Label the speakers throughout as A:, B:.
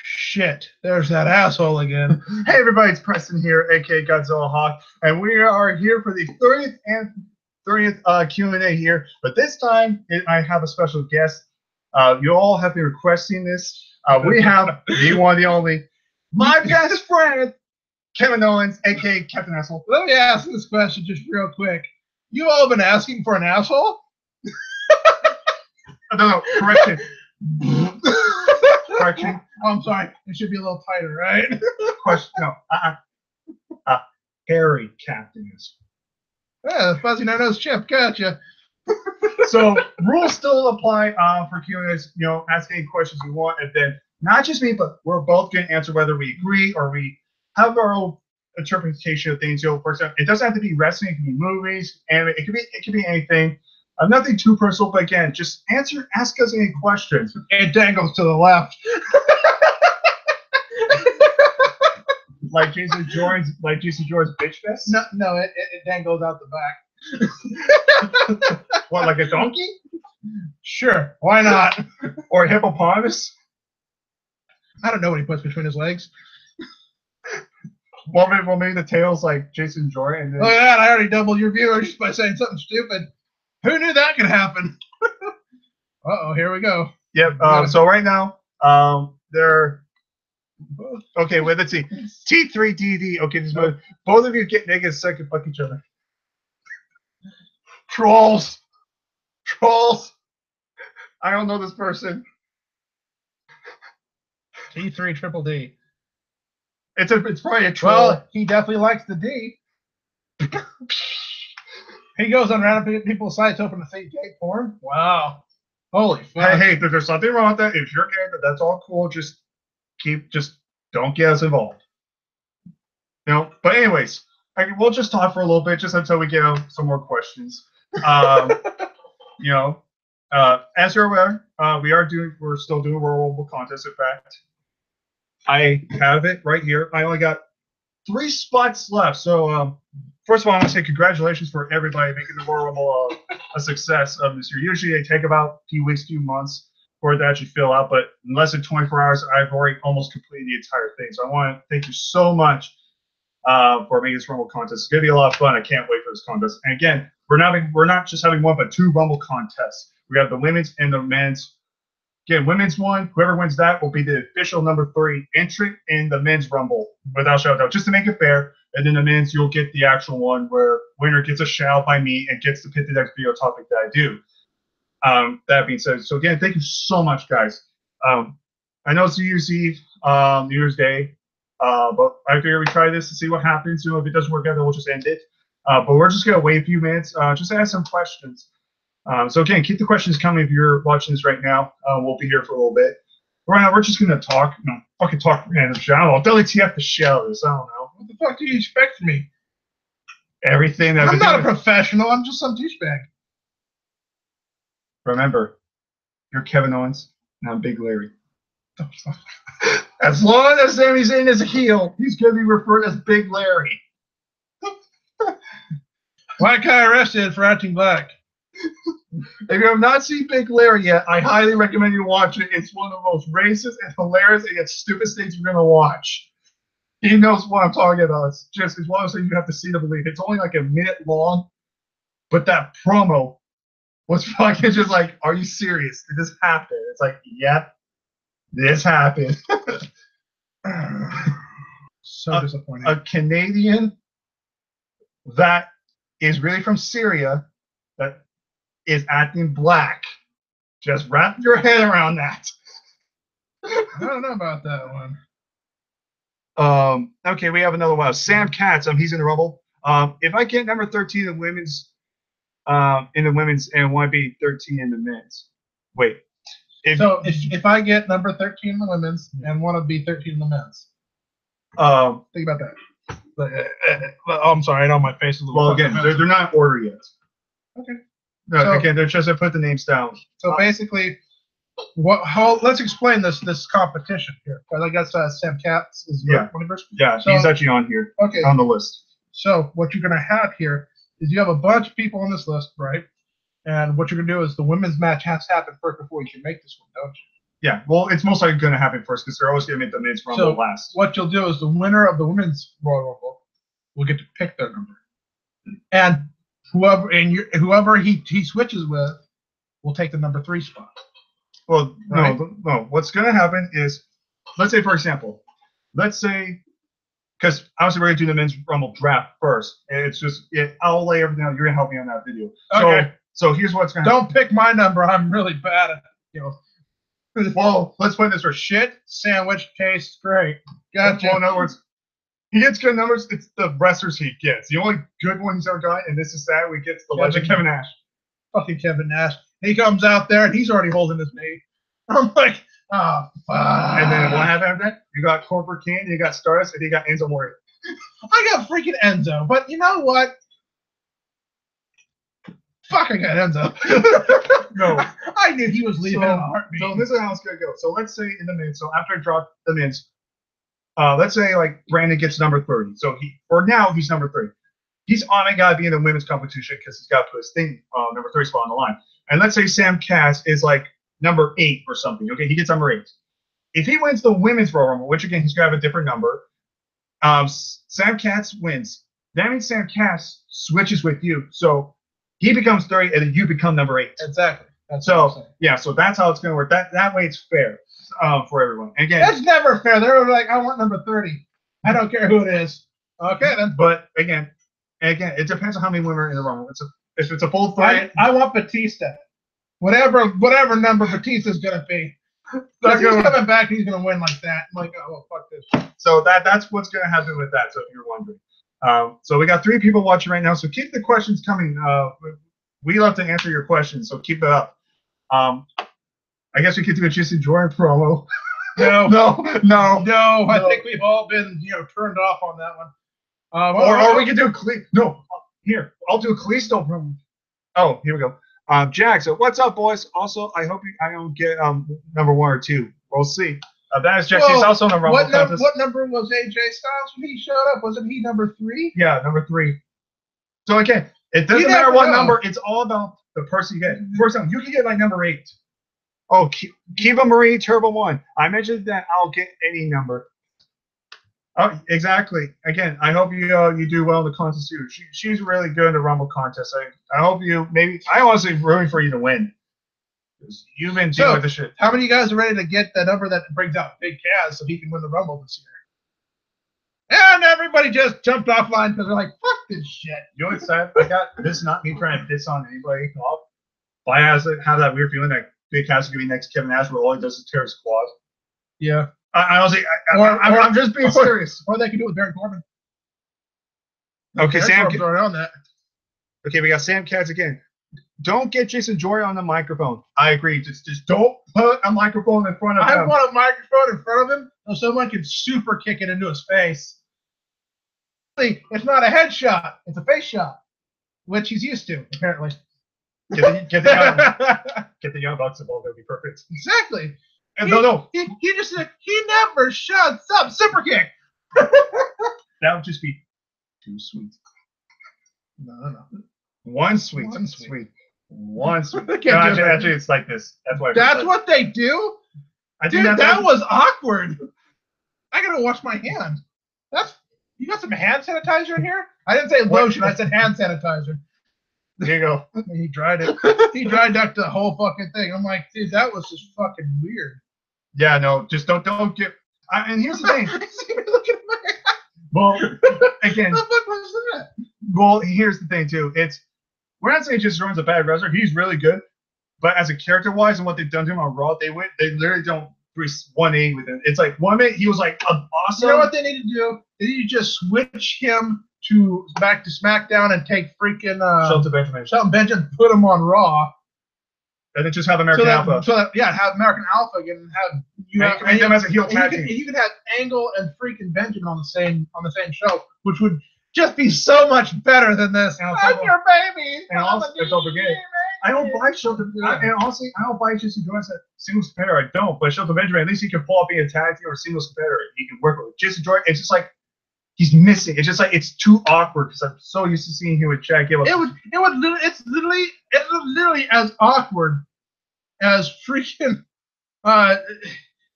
A: shit. There's that asshole again.
B: Hey everybody, it's Preston here, aka Godzilla Hawk, and we are here for the 30th Q&A here. But this time, I have a special guest. You all have been requesting this. We have the one, the only, my best friend, Kevin Owens, aka Captain Asshole.
A: Let me ask this question just real quick. You all been asking for an asshole?
B: No, correction. Correction.
A: Oh, I'm sorry. It should be a little tighter, right?
B: Question. No. Harry Captain Asshole.
A: Yeah, the fuzzy nose chip. Gotcha.
B: So rules still apply for Q&As. You know, ask any questions you want, and then not just me, but we're both going to answer whether we agree or we have our own interpretation of things. You know, for example, it doesn't have to be wrestling; it can be movies, and it could be anything. Nothing too personal, but again, just ask us any questions.
A: It dangles to the left.
B: like Jason Jordan's bitch fest?
A: No, it dangles out the back.
B: What, like a donkey?
A: Sure, why not?
B: Or a hippopotamus?
A: I don't know what he puts between his legs.
B: Well, maybe the tail's like Jason Jordan.
A: Look at that, I already doubled your viewers just by saying something stupid. Who knew that could happen? Uh-oh, here we go.
B: Yep, so right now, they're... Okay, wait, let's see. T3DD. Okay, this both of you get naked so I can fuck each other. Trolls. I don't know this person.
A: T3 triple D.
B: It's probably a troll.
A: Well, he definitely likes the D. He goes on random people's sites hoping to see gay porn. Wow. Holy fuck.
B: Hey, there's something wrong with that. If you're gay, that's all cool. Just don't get us involved. You know, but anyways, we'll just talk for a little bit just until we get some more questions. You know, as you're aware, we're still doing Royal Rumble contest. In fact, I have it right here. I only got 3 spots left. So first of all, I want to say congratulations for everybody making the Royal Rumble a success this year. Usually they take about a few weeks, few months for it to actually fill out, but in less than 24 hours, I've already almost completed the entire thing. So I want to thank you so much for making this Rumble contest. It's going to be a lot of fun. I can't wait for this contest. And again, we're not just having one, but 2 Rumble contests. We have the women's and the men's. Again, women's one, whoever wins that will be the official number 3 entrant in the men's Rumble without shout out, just to make it fair. And then the men's, you'll get the actual one where winner gets a shout by me and gets to pick the next video topic that I do. That being said, so again, thank you so much, guys. I know it's New Year's Eve, New Year's Day, but I figure we try this to see what happens. You know, if it doesn't work out, then we'll just end it. But we're just gonna wait a few minutes, just to ask some questions. So again, keep the questions coming if you're watching this right now. We'll be here for a little bit. Right now, we're just gonna talk. Fucking talk random shit. I don't know. WTF the shell is. I don't know.
A: What the fuck do you expect from me?
B: Everything that
A: I'm not a professional. I'm just some douchebag.
B: Remember, you're Kevin Owens, and I'm Big Larry. As long as Sami Zayn is a heel, he's going to be referred as Big Larry.
A: Black guy arrested for acting black.
B: If you have not seen Big Larry yet, I highly recommend you watch it. It's one of the most racist and hilarious and yet stupid things you're going to watch. He knows what I'm talking about. It's one of those things you have to see to believe. It's only like a minute long, but that promo was fucking just like, are you serious? Did this happen? It's like, yep, this happened.
A: So disappointing.
B: A Canadian that is really from Syria that is acting black. Just wrap your head around that.
A: I don't know about that one.
B: Okay, we have another one. Sam Katz, he's in the Rumble. If I get number 13 in the women's and want to be 13 in the men's. Wait.
A: If I get number 13 in the women's and want to be 13 in the men's. Think about that. I'm sorry, I know my face is a little.
B: Well, again, they're not in order yet.
A: Okay.
B: No, so, again, they're just to put the names down.
A: So basically, let's explain this competition here. I guess Sam Katz is one of
B: Yeah, he's actually on here.
A: Okay.
B: On the list.
A: So what you're going to have here is you have a bunch of people on this list, right? And what you're going to do is the women's match has to happen first before you can make this one, don't you?
B: Yeah, well, it's most likely going to happen first because they're always going to make the men's rumble last.
A: What you'll do is the winner of the women's Royal Rumble will get to pick their number, and whoever he switches with will take the number 3 spot.
B: Well,
A: Right?
B: no. What's going to happen is, let's say, for example, because obviously we're going to do the men's rumble draft first, and it's just I'll lay everything out. You're going to help me on that video.
A: Okay.
B: So here's what's going to happen.
A: Don't pick my number. I'm really bad at
B: Well, let's put this for
A: shit sandwich tastes great. Gotcha.
B: Well, in other words, he gets good numbers. It's the wrestlers he gets. The only good one he's ever got, and this is sad, we get the legend Kevin Nash.
A: Fucking Kevin Nash. He comes out there and he's already holding his knee. I'm like, oh, fuck.
B: And then what happened after that? You got Corporate King, you got Stardust, and you got Enzo Amore.
A: I got freaking Enzo, but you know what? Fuck, I got Enzo.
B: No.
A: I knew he was leaving in a heartbeat.
B: So this is how it's going to go. So let's say in the men's, so after I drop the men's, let's say like Brandon gets number 30. So now he's number 30. He's on a guy being in the women's competition because he's got to put his thing number 30 spot on the line. And let's say Sam Cass is like number 8 or something. Okay, he gets number 8. If he wins the women's Royal Rumble, which again he's gonna have a different number, Sam Cass wins. That means Sam Cass switches with you, so he becomes 30, and then you become number 8.
A: Exactly. That's
B: so that's how it's gonna work. That way it's fair for everyone. And again,
A: that's never fair. They're like, I want number 30. I don't care who it is. Okay then.
B: But again, it depends on how many women are in the Rumble. If it's a full 30,
A: I want Batista. Whatever number Batista's gonna be. He's coming back, he's gonna win like that. I'm like, oh well, fuck this.
B: So that's what's gonna happen with that. So if you're wondering, so we got 3 people watching right now. So keep the questions coming. We love to answer your questions, so keep it up. I guess we could do a Jason Jordan promo. No.
A: I think we've all been turned off on that one.
B: Or we could do here. I'll do a Kalisto promo. Oh, here we go. Jack, so what's up, boys? Also, I hope I don't get number 1 or 2. We'll see. That is Jack. He's also on the Rumble contest.
A: What number was AJ Styles when he showed up? Wasn't he number 3?
B: Yeah, number 3. So again, it doesn't matter what number. It's all about the person you get. For example, you can get like number 8. Oh, Kiva Marie Turbo 1. I mentioned that I'll get any number. Oh, exactly. Again, I hope you do well in the contest too. She's really good in the Rumble contest. I hope I honestly rooting for you to win. You've been dealing with the shit.
A: How many of you guys are ready to get the number that brings out Big Cass so he can win the Rumble this year? And everybody just jumped offline because they're like, fuck this shit.
B: You know what's sad? This is not me trying to diss on anybody. But I have that weird feeling that Big Cass is going to be next Kevin Nash where all he does is tear his quad.
A: Yeah.
B: Honestly, I'm just being serious.
A: Or they can do it with Baron Corbin.
B: Okay, Sam.
A: On that.
B: Okay, we got Sam Cass again. Don't get Jason Jordan on the microphone. I agree. Just don't put a microphone in front of him.
A: I want a microphone in front of him so someone can super kick it into his face. It's not a headshot. It's a face shot, which he's used to, apparently.
B: Get the Young Bucks involved. That'd be perfect.
A: Exactly.
B: No.
A: He just said he never shuts up. Super kick.
B: That would just be too sweet.
A: No.
B: One sweet. Actually, it's like this. That's why.
A: That's what they do. Dude, that was awkward. I gotta wash my hand. You got some hand sanitizer in here? I didn't say lotion. I said hand sanitizer.
B: There you go.
A: He dried it. He dried ducked the whole fucking thing. I'm like, dude, that was just fucking weird.
B: Yeah, no, just don't get. And here's the thing.
A: See me looking at my hand.
B: Well, again.
A: What the fuck was that?
B: Well, here's the thing too. We're not saying Jason Jordan's a bad wrestler. He's really good, but as a character-wise and what they've done to him on Raw, they literally don't 180 with him. It's like 1 minute he was like awesome.
A: You know what they need to do? They need to just switch him back to SmackDown and take freaking Shelton Benjamin, put him on Raw,
B: and then just have American Alpha.
A: Have American Alpha again, and
B: make them as a heel tag team.
A: You could have Angle and freaking Benjamin on the same show, which would just be so much better than this. I'm your baby.
B: And also, don't forget, I don't buy Shelton. And honestly, I don't buy Jason Jordan as a singles competitor. I don't. But Shelton Benjamin, at least he can pull up being a tag team or a singles competitor. He can work with Jason Jordan. It's just like he's missing. It's just like it's too awkward because I'm so used to seeing him with Chad Gable.
A: It's literally as awkward as freaking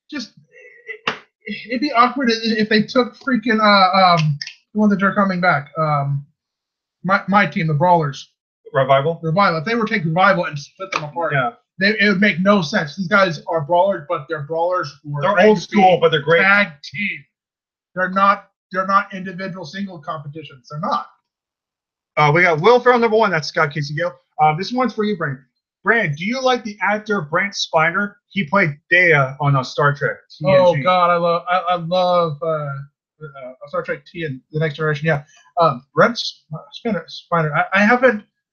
A: Just it'd be awkward if they took freaking the ones that are coming back. My team, the Brawlers.
B: Revival.
A: If they were to take Revival and split them apart,
B: yeah,
A: it would make no sense. These guys are Brawlers, but they're Brawlers who are
B: they're old school, but they're great
A: tag team. They're not individual single competitions. They're not.
B: We got Will Ferrell #1. That's Scott Casey Gill. This one's for you, Brandon. Brandon, do you like the actor Brent Spiner? He played Data on Star Trek. TNG.
A: Oh God, I love Star Trek T and The Next Generation. Yeah, Brent Spiner.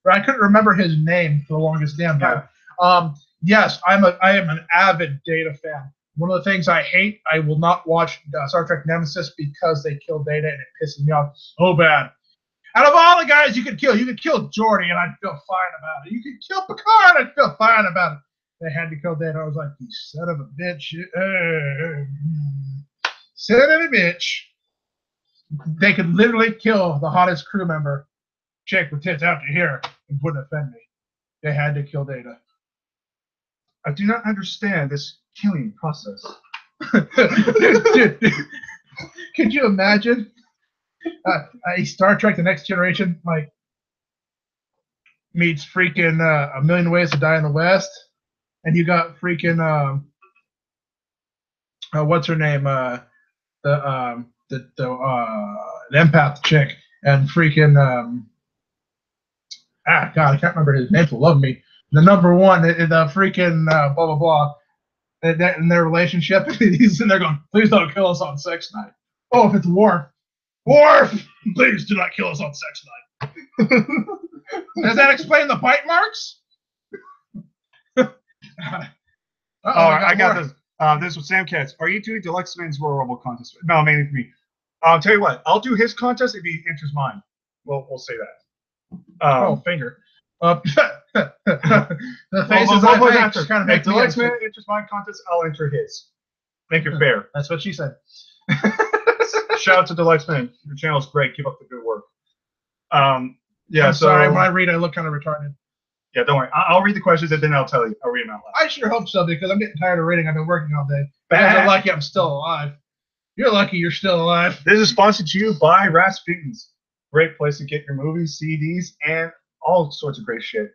A: I couldn't remember his name for the longest damn time. Yes, I am an avid Data fan. One of the things I hate, I will not watch Star Trek Nemesis because they kill Data and it pisses me off so bad. Out of all the guys you could kill Geordi and I'd feel fine about it. You could kill Picard, I'd feel fine about it. They had to kill Data. I was like, you son of a bitch. Son of a bitch. They could literally kill the hottest crew member, chick with tits out to here, and wouldn't offend me. They had to kill Data.
B: I do not understand this killing process.
A: dude, could you imagine a Star Trek The Next Generation like meets freaking A Million Ways to Die in the West, and you got freaking what's her name, the empath chick, and freaking God, I can't remember his name for love of me. The #1, the freaking blah blah blah, in their relationship, he's in there going, "Please don't kill us on sex night." Oh, if it's Worf, please do not kill us on sex night. Does that explain the bite marks?
B: I got this. This was Sam Katz. Are you doing Deluxe Man's Royal Rumble contest? No, mainly for me. I'll tell you what. I'll do his contest if he enters mine. We'll say that.
A: Finger. The faces I make kind of make
B: Deluxe Man enters mine contest. I'll enter his. Make it fair.
A: That's what she said.
B: Shout out to Deluxe Man. Your channel's great. Keep up the good work. Yeah.
A: I'm sorry. When I read, I look kind of retarded.
B: Yeah, don't worry. I'll read the questions and then I'll tell you. I'll read them out loud.
A: I sure hope so because I'm getting tired of reading. I've been working all day. I'm lucky I'm still alive. You're lucky you're still alive.
B: This is sponsored to you by Rasputin's. Great place to get your movies, CDs, and all sorts of great shit.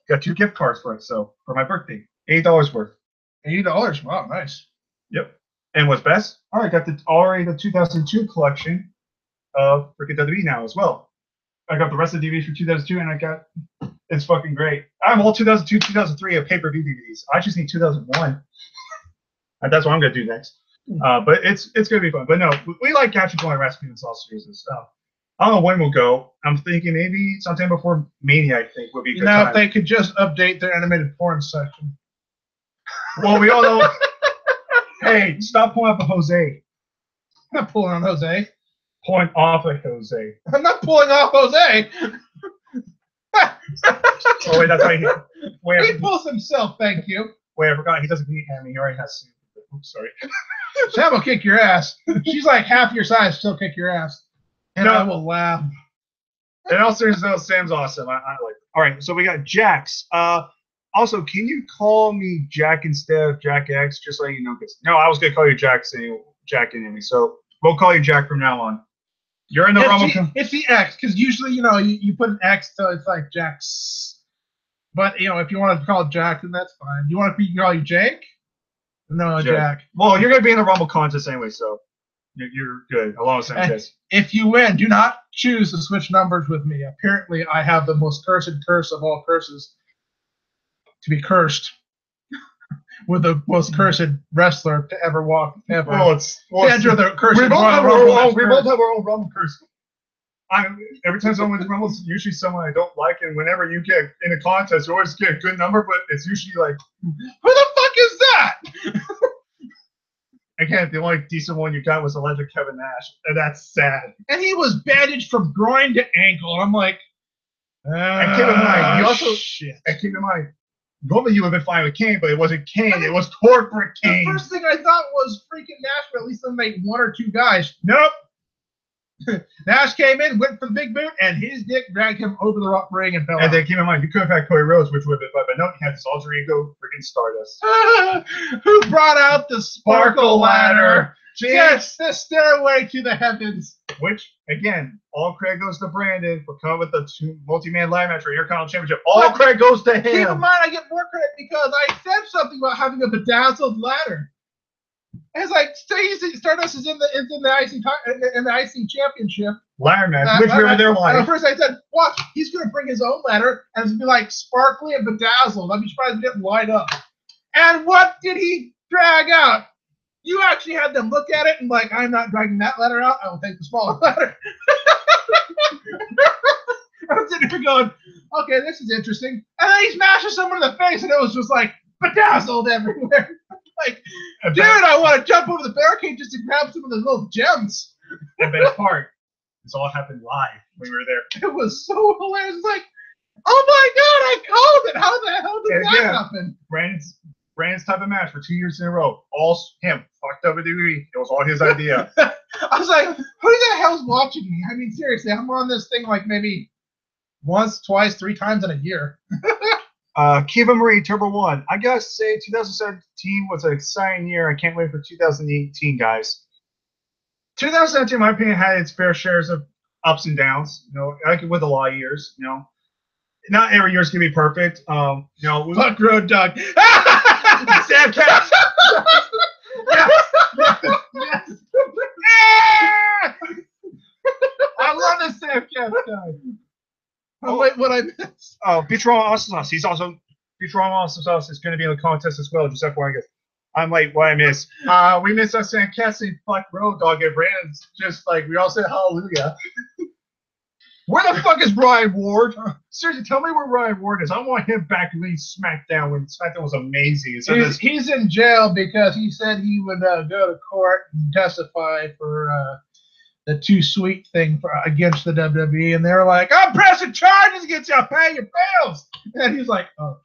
B: Got 2 gift cards for it, so for my birthday. $80 worth.
A: $80? Wow, nice.
B: Yep. And what's best? I got the 2002 collection of freaking WWE now as well. I got the rest of the DVDs for 2002, and it's fucking great. I have all 2002, 2003 of pay-per-view DVDs. I just need 2001. And that's what I'm gonna do next. But it's gonna be fun. But no, we like capturing going Rasputin and Sauce series and stuff. I don't know when we'll go. I'm thinking maybe sometime before Mania, I think, would be a good time.
A: If they could just update their animated porn section.
B: Well, we all know. Hey, stop pulling up a Jose.
A: I'm not pulling on Jose.
B: Pulling off a Jose.
A: I'm not pulling off Jose.
B: Oh, wait, that's right.
A: He pulls himself, thank you.
B: Wait, I forgot. He doesn't need Hammy. He already has Sam. Oops, sorry.
A: Sam will kick your ass. She's like half your size, she'll kick your ass. And I will laugh.
B: And also, Sam's awesome. I like it. All right, so we got Jax. Also, can you call me Jack instead of Jack X, just so you know? No, I was going to call you Jack anyway. So we'll call you Jack from now on. You're in the Rumble.
A: It's the X, because usually, you put an X, so it's like Jax. But, if you want to call it Jack, then that's fine. You want to call you Jake? No, Jack.
B: Well, you're going to be in the Rumble contest anyway, so you're good. Along with Sanchez.
A: If you win, do not choose to switch numbers with me. Apparently, I have the most cursed curse of all curses. To be cursed with the most cursed wrestler to ever walk ever.
B: Enter the curse. We both have our own Rumble curse. Every time someone wins Rumble, it's usually someone I don't like, and whenever you get in a contest, you always get a good number, but it's usually like,
A: who the fuck is that?
B: Again, the only decent one you got was alleged Kevin Nash, and that's sad.
A: And he was bandaged from groin to ankle. I'm like,
B: and keep in mind, keep in mind, normally you would have been fine with Kane, but it wasn't Kane. It was corporate Kane.
A: The first thing I thought was freaking Nash, but at least they made 1 or 2 guys.
B: Nope.
A: Nash came in, went for the big boot, and his dick dragged him over the ring and fell out.
B: And then keep in mind, you could have had Cody Rhodes, which would have been, but no, he had this alter ego, freaking Stardust.
A: Who brought out the Sparkle Ladder?
B: Yes,
A: the stairway to the heavens.
B: which, again, all credit goes to Brandon for coming with the multi-man ladder match for Intercontinental Championship. All credit goes to
A: Keep in
B: him.
A: mind, I get more credit because I said something about having a bedazzled ladder. It's like Stardust is in the IC championship.
B: Ladder match, which we were there
A: And
B: live.
A: at first I said, watch, he's going to bring his own ladder and it's going to be like sparkly and bedazzled. I'd be surprised if it didn't light up. And what did he drag out? You actually had them look at it and like, I'm not dragging that ladder out. I will take the smaller ladder. I'm sitting here going, okay, this is interesting. And then he smashes someone in the face and it was just like bedazzled everywhere. Like, dude, I want to jump over the barricade just to grab some of those little gems.
B: The best part, this all happened live when we were there.
A: It was so hilarious. It's like, oh my god, I called it. How the hell did that happen?
B: Brandon's type of match for 2 years in a row. All him. Fucked WWE. It was all his idea.
A: I was like, who the hell's watching me? I mean, seriously, I'm on this thing like maybe once, twice, 3 times in a year.
B: Kiva Marie, Turbo One. I gotta say, 2017 was an exciting year. I can't wait for 2018, guys. 2017, in my opinion, had its fair shares of ups and downs. You know, like with a lot of years. You know, not every year's gonna be perfect. You know,
A: Fuck Road Dog.
B: Sam Cass. Yes. I love this Sam Cass guy.
A: Oh, wait, what I missed?
B: Futurama Awesome Sauce. He's also Futurama Awesome Sauce is going to be in the contest as well. Just FYI, guys. I'm like, what I miss? We missed us Sam Cassidy, fuck Road Dog, and Brandon's just like we all said hallelujah. Where the fuck is Ryan Ward? Seriously, tell me where Ryan Ward is. I want him back leading SmackDown when SmackDown was amazing. So
A: He's in jail because he said he would go to court and testify for the Too Sweet thing against the WWE, and they were like, "I'm pressing charges against you. I'll pay your bills." And he's like, "Oh."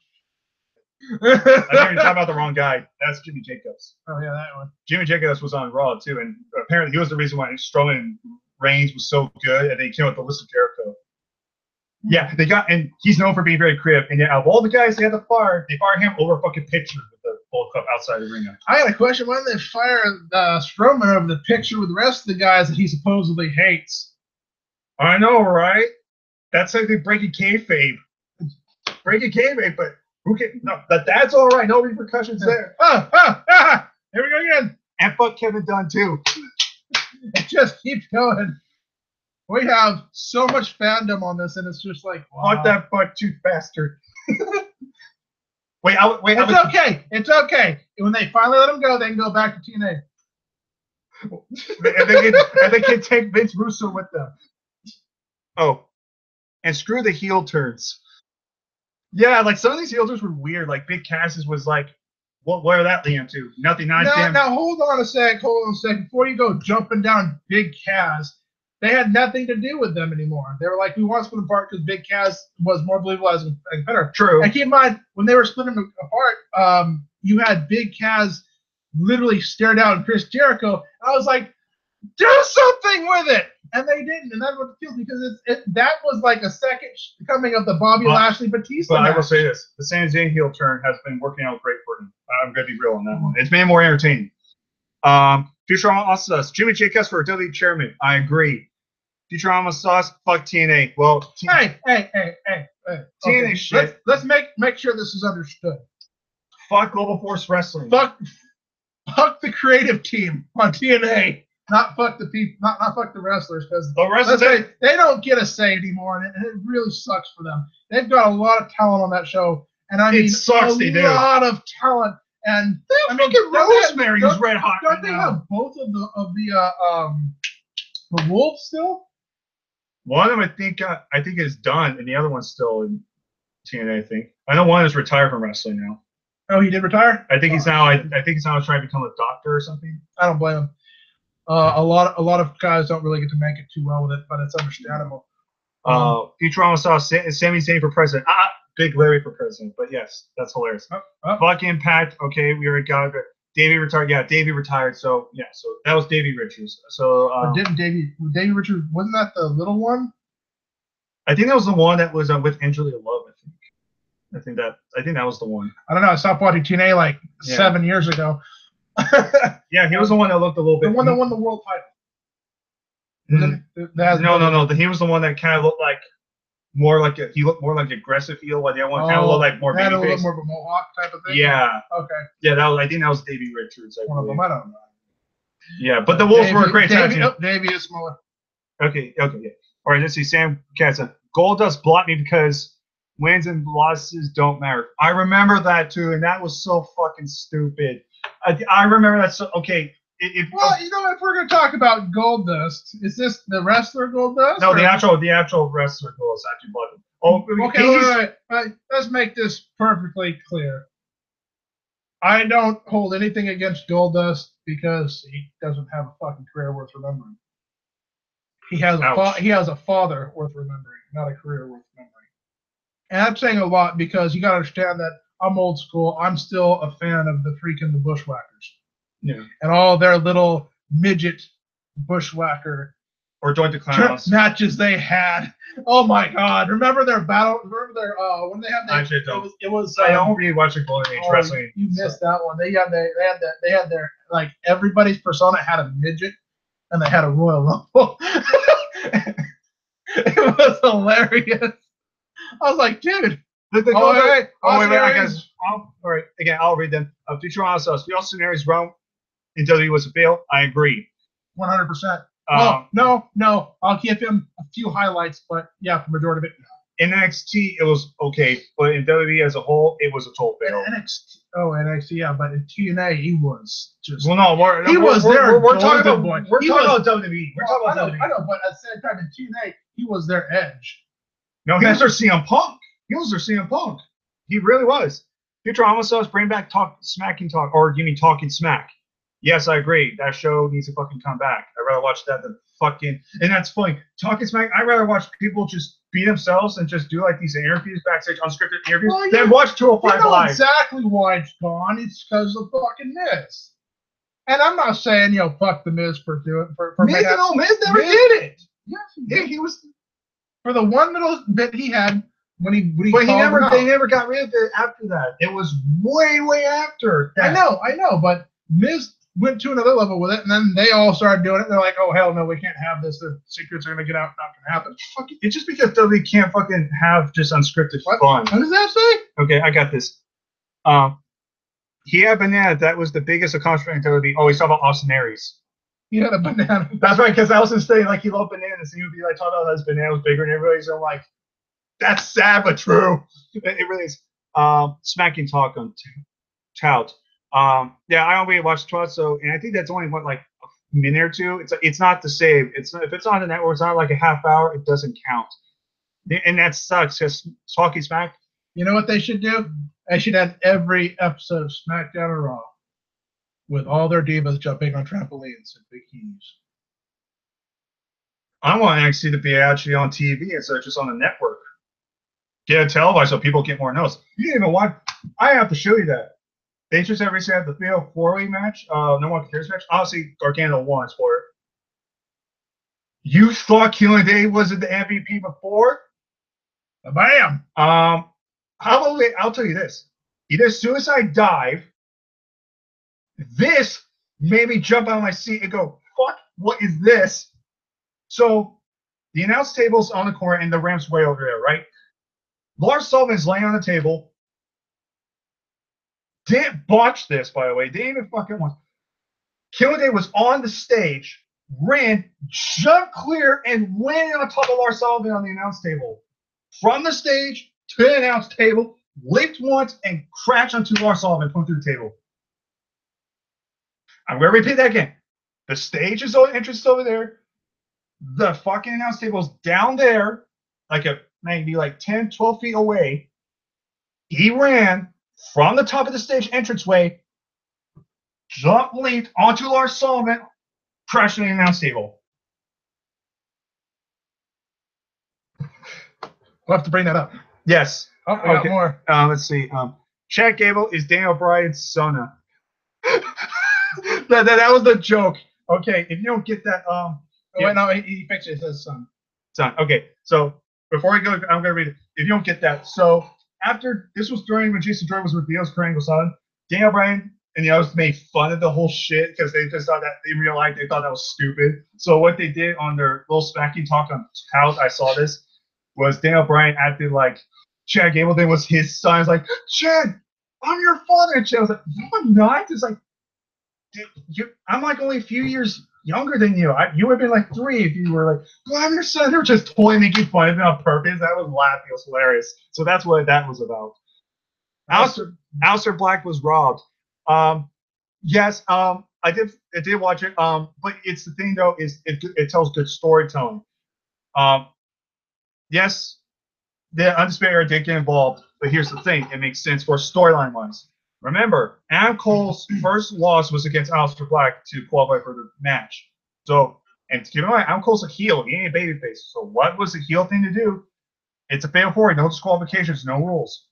B: I think you're talking about the wrong guy. That's Jimmy Jacobs.
A: Oh yeah, that one.
B: Jimmy Jacobs was on Raw too, and apparently he was the reason why Strowman Reigns was so good, and they came with the list of Jericho. Yeah, and he's known for being very creative. And yeah, out of all the guys they had to fire, they fired him over a fucking picture with the Bullet Club outside the ring.
A: I got a question. Why did they fire Strowman over the picture with the rest of the guys that he supposedly hates?
B: I know, right? That's like they breaking kayfabe. Breaking kayfabe, but who can? No, that's all right. No repercussions there.
A: Here we go again.
B: And fuck Kevin Dunn too.
A: It just keeps going. We have so much fandom on this, and it's just like, wow.
B: Fuck that butt tooth bastard.
A: It's okay. It's okay. When they finally let him go, they can go back to TNA.
B: and they can take Vince Russo with them. Oh, and screw the heel turns. Yeah, like some of these heel turns were weird. Like Big Cass's was like, where that lead to? Nothing.
A: Now hold on a sec. Before you go jumping down Big Cass, they had nothing to do with them anymore. They were like, we want to split them apart because Big Cass was more believable as a competitor.
B: True.
A: And keep in mind, when they were splitting them apart, you had Big Cass literally stare down Chris Jericho. And I was like, do something with it. And they didn't. And that's what it feels because that was like a second coming of the Bobby Lashley Batista match.
B: I will say this. The Sami Zayn heel turn has been working out great for him. I'm going to be real on that one. It's been more entertaining. Futurama Sauce. Jimmy Jacobs for WWE chairman. I agree. Futurama Sauce. Fuck TNA. Well,
A: hey.
B: TNA
A: okay.
B: shit.
A: Let's make sure this is understood.
B: Fuck Global Force Wrestling.
A: Fuck the creative team on TNA. Not fuck the people. Not fuck the wrestlers because
B: the wrestlers
A: they don't get a say anymore, and it really sucks for them. They've got a lot of talent on that show, and I mean a lot of talent. And
B: I mean, Rosemary is red hot.
A: Don't they have both of the Wolves still?
B: One of them, I think is done, and the other one's still in TNA. I know one is retired from wrestling now.
A: Oh, he did retire.
B: I think he's now. I think he's now trying to become a doctor or something.
A: I don't blame him. A lot of guys don't really get to make it too well with it, but it's understandable.
B: Futurama saw Sami Zayn for president. Big Larry for president. But yes, that's hilarious. Fuck Impact. Okay, we already got it. Davey retired. Yeah, Davey retired. So yeah, so that was Davey Richards. So
A: Or didn't Davey Richards, wasn't that the little one?
B: I think that was the one that was with Angelina Love. I think that was the one.
A: I don't know. I stopped watching TNA like 7 years ago.
B: Yeah, he was the one that looked a little bit.
A: The one that won the world title.
B: No. He was the one that kind of looked like he looked more like aggressive heel, while the other one kind of looked like more
A: had a little
B: babyface.
A: more of a mohawk type of thing.
B: Yeah.
A: Okay.
B: Yeah, I think that was Davey Richards.
A: One of them, I don't know.
B: Yeah, but the Wolves were a great tag team.
A: Davey is smaller.
B: Okay, yeah. All right, let's see. Sam Katza. Goldust blocked me because wins and losses don't matter. I remember that too, and that was so fucking stupid. I remember that. So okay.
A: Well, you know, if we're going to talk about Goldust, is this the wrestler Goldust?
B: No, the actual wrestler Goldust actually blocked him. Oh,
A: okay, wait. Let's make this perfectly clear. I don't hold anything against Goldust because he doesn't have a fucking career worth remembering. He has a father worth remembering, not a career worth remembering. And I'm saying a lot because you got to understand that I'm old school. I'm still a fan of the freaking the Bushwhackers.
B: Yeah.
A: And all their little midget bushwhacker
B: or Joint the Clown
A: matches they had. Oh my God! Remember their battle? Remember their when they had that?
B: Actually, don't.
A: It was.
B: I don't really watch the Golden Age wrestling.
A: You missed that one. They had their like everybody's persona had a midget, and they had a Royal Rumble. It was hilarious. I was like, dude.
B: Wait, I guess. All right, again, I'll read them. Future Honest, we also scenarios wrong. In WWE was a fail. I agree.
A: 100%. No. I'll give him a few highlights, but yeah, the majority of it.
B: In NXT, it was okay, but in WWE as a whole, it was a total fail.
A: NXT, yeah, but in TNA, he was just.
B: Well, no, we're talking about WWE. We're talking about WWE.
A: I know, but at the same time, in TNA, he was their edge.
B: No, he was their CM Punk. He really was. Future Homicides, bring back Talking Smack. Yes, I agree. That show needs to fucking come back. I'd rather watch that than fucking. And that's funny. Talking Smack, I'd rather watch people just be themselves and just do like these interviews, backstage, unscripted interviews, than watch 205 Live.
A: Exactly why it's gone. It's because of fucking Miz. And I'm not saying, fuck the Miz for doing for
B: Miz never did it.
A: Yes, he was. For the one little bit he had. They never got rid of it after that.
B: It was way after that.
A: I know, but Miz went to another level with it, and then they all started doing it. They're like, oh, hell no, we can't have this. The secrets are going to get out. Not going to happen.
B: It's just because WWE can't fucking have just unscripted fun.
A: What does that say?
B: Okay, I got this. He had banana. That was the biggest accomplishment in WWE. Oh, he's talking about Austin Aries.
A: He had a banana.
B: That's right, because I was just saying, like, he loved bananas. And he would be like, talking about how his banana was bigger than everybody's. So I'm like, that's sad but true. It really is. Smacking talk on tout. Yeah, I don't really watch Twat, and I think that's only like a minute or two. It's not the same. If it's on the network, it's not like a half hour. It doesn't count, and that sucks. Because Talking Smack.
A: You know what they should do? They should have every episode of SmackDown or Raw with all their divas jumping on trampolines and bikinis.
B: I want NXT to be actually on TV instead of just on the network. Get it televised so people get more notes. You didn't even watch. I have to show you that. They just had recently had the fatal 4-way match. No one cares match. Obviously, Gargano won for it. You thought Killing Day wasn't the MVP before?
A: Bam!
B: How about I'll tell you this. Either Suicide Dive. This made me jump out of my seat and go, fuck, what is this? So the announce table's on the corner and the ramp's way over there, right? Lars Sullivan's laying on the table. Didn't botch this, by the way. Didn't even fucking want. Killing Day was on the stage, ran, jumped clear, and went on top of Lars Sullivan on the announce table. From the stage to the announce table, leaped once, and crashed onto Lars Sullivan, put through the table. I'm going to repeat that again. The stage is entrance over there. The fucking announce table is down there, maybe like 10, 12 feet away. He ran from the top of the stage entranceway, leaped onto Lars Sullivan, crashed in the announce table.
A: We'll have to bring that up.
B: Yes.
A: Oh, okay. More.
B: Let's see. Chad Gable is Daniel Bryan's son. that was the joke. Okay, if you don't get that,
A: wait, no, he fixed it. It says
B: son. Okay, so before we go, I'm gonna read it. If you don't get that, so after this was during when Jason Jordan was with Theo's Kurt son, Daniel Bryan and the others made fun of the whole shit because they just thought that in real life they thought that was stupid. So what they did on their little smacking talk on House, I saw this, was Daniel Bryan acted like Chad Gableton was his son. It's like, Chad, I'm your father. And Chad was like, no, I'm not. It's like, dude, I'm like only a few years younger than you. You would have been like 3 if you were like, well, I'm your son. They were just totally making fun of me on purpose. That was laughing. It was hilarious. So that's what that was about. Aleister Black was robbed. Yes, I did watch it. But it's the thing though is it tells good storytelling. Yes, the Undisputed Era did get involved, but here's the thing: it makes sense for storyline wise. Remember, Adam Cole's first loss was against Aleister Black to qualify for the match. So, and keep in mind, Adam Cole's a heel; he ain't a babyface. So, what was the heel thing to do? It's a fatal 4, no disqualifications, no rules.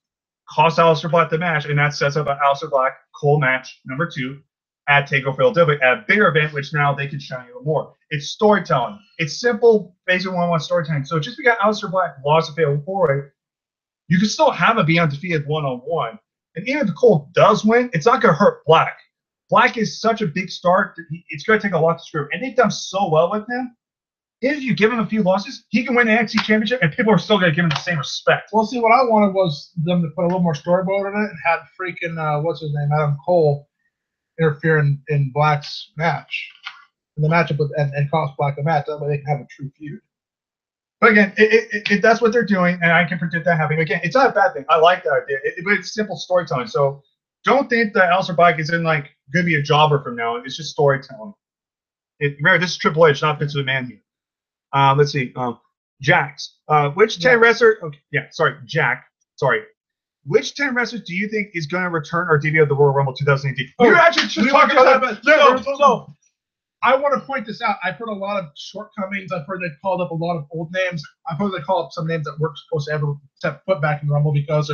B: Cost Aleister Black the match, and that sets up an Aleister Black Cole match number 2 at TakeOver Philadelphia at a bigger event, which now they can shine even more. It's storytelling. It's simple, basic one-on-one storytelling. So just because Aleister Black lost a fatal 4, you can still have a be undefeated one-on-one. And even if Cole does win, it's not going to hurt Black. Black is such a big star that it's going to take a lot to screw him. And they've done so well with him. If you give him a few losses, he can win the NXT Championship, and people are still going to give him the same respect.
A: Well, see, what I wanted was them to put a little more storyboard in it and have freaking, what's his name, Adam Cole, interfere in Black's match. In the matchup with, and cost Black the match. That way they can have a true feud.
B: But again, that's what they're doing, and I can predict that happening. Again, it's not a bad thing. I like that idea. But it's simple storytelling. So don't think that Aleister Black is in like going to be a jobber from now on. It's just storytelling. Remember, this is Triple H, not Vince McMahon here. Let's see. Jax. Which 10 wrestler? Okay, Jack. Sorry. Which 10 wrestlers do you think is going to return or debut at the Royal Rumble 2018?
A: We're actually just talking about that. So I want to point this out. I've heard a lot of shortcomings. I've heard they called up a lot of old names. I've heard they call up some names that weren't supposed to ever step foot back in the Rumble because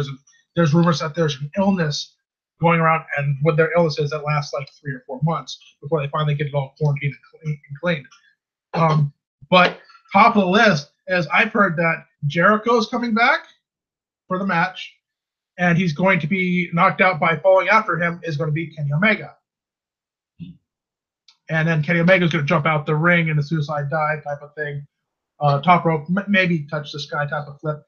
A: there's rumors that there's an illness going around, and what their illness is that lasts like 3 or 4 months before they finally get it all quarantined and cleaned. But top of the list is I've heard that Jericho's coming back for the match, and he's going to be knocked out by falling after him is going to be Kenny Omega. And then Kenny Omega's going to jump out the ring in a suicide dive type of thing, top rope, maybe touch the sky type of flip.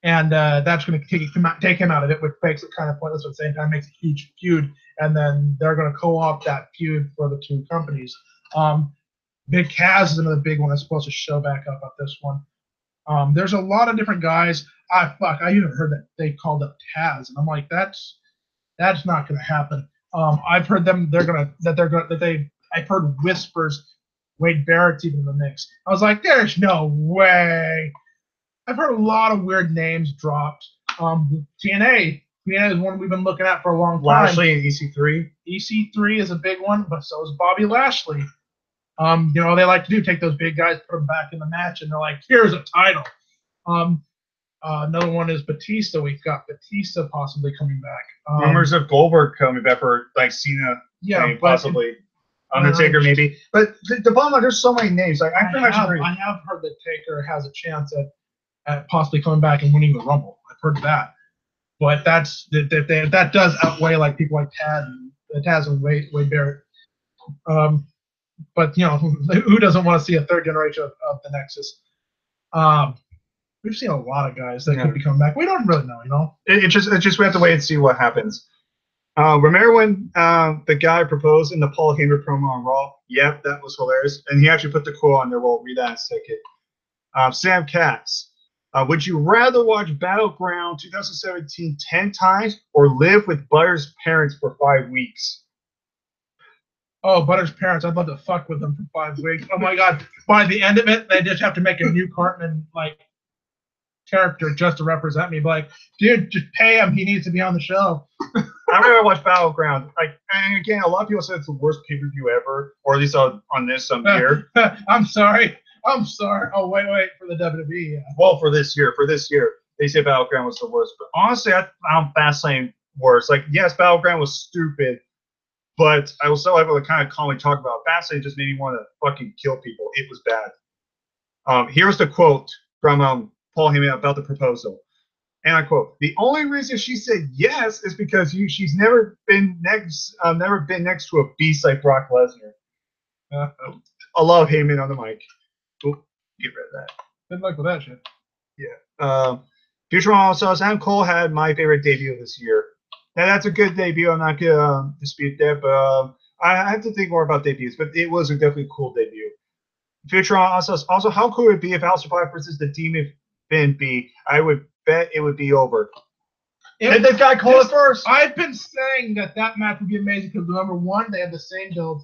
A: And that's going to take him out of it, which makes it kind of pointless, but at the same time makes a huge feud. And then they're going to co-op that feud for the 2 companies. Big Cass is another big one that's supposed to show back up at this one. There's a lot of different guys. I even heard that they called up Taz, and I'm like, that's not going to happen. I've heard I've heard whispers. Wade Barrett's even in the mix. I was like, there's no way. I've heard a lot of weird names dropped. TNA is one we've been looking at for a long time.
B: Lashley and EC3.
A: EC3 is a big one, but so is Bobby Lashley. They like to take those big guys, put them back in the match, and they're like, here's a title. Another one is Batista. We've got Batista possibly coming back.
B: Rumors of Goldberg coming back for like Cena, possibly. Undertaker, maybe. But the bottom line, there's so many names. Like I
A: have heard that Taker has a chance at possibly coming back and winning the Rumble. I've heard that. But that does outweigh like people like Taz and Wade Barrett. But who doesn't want to see a 3rd generation of the Nexus? We've seen a lot of guys that could be coming back. We don't really know,
B: It just we have to wait and see what happens. Remember when the guy proposed in the Paul Heyman promo on Raw? Yep, that was hilarious. And he actually put the quote on there. We'll read that in a second. Sam Katz. Would you rather watch Battleground 2017 10 times or live with Butter's parents for 5 weeks?
A: Oh, Butter's parents, I'd love to fuck with them for 5 weeks. Oh my God. By the end of it, they just have to make a new Cartman character just to represent me. Like, dude, just pay him. He needs to be on the show.
B: I remember I watched Battleground. And again, a lot of people said it's the worst pay-per-view ever, or at least on this year.
A: I'm sorry. Oh, wait, for the WWE. Yeah.
B: Well, for this year, they say Battleground was the worst. But honestly, I found Fastlane worse. Like, yes, Battleground was stupid, But I was so able to kind of calmly talk about it. Fastlane just made me want to fucking kill people. It was bad. Here's the quote from Paul Heyman about the proposal. And I quote, "The only reason she said yes is because she's never been next to a beast like Brock Lesnar." I love Heyman on the mic. Ooh, get rid of that.
A: Good luck with that shit.
B: Yeah. Future Sauce and Cole had my favorite debut this year. Now that's a good debut. I'm not gonna dispute that, but I have to think more about debuts. But it was a definitely cool debut. Future also, how cool would it be if House of Five versus the Demon Finn B? I would bet it would be over. Did this guy call it first?
A: I've been saying that match would be amazing because number one, they have the same build.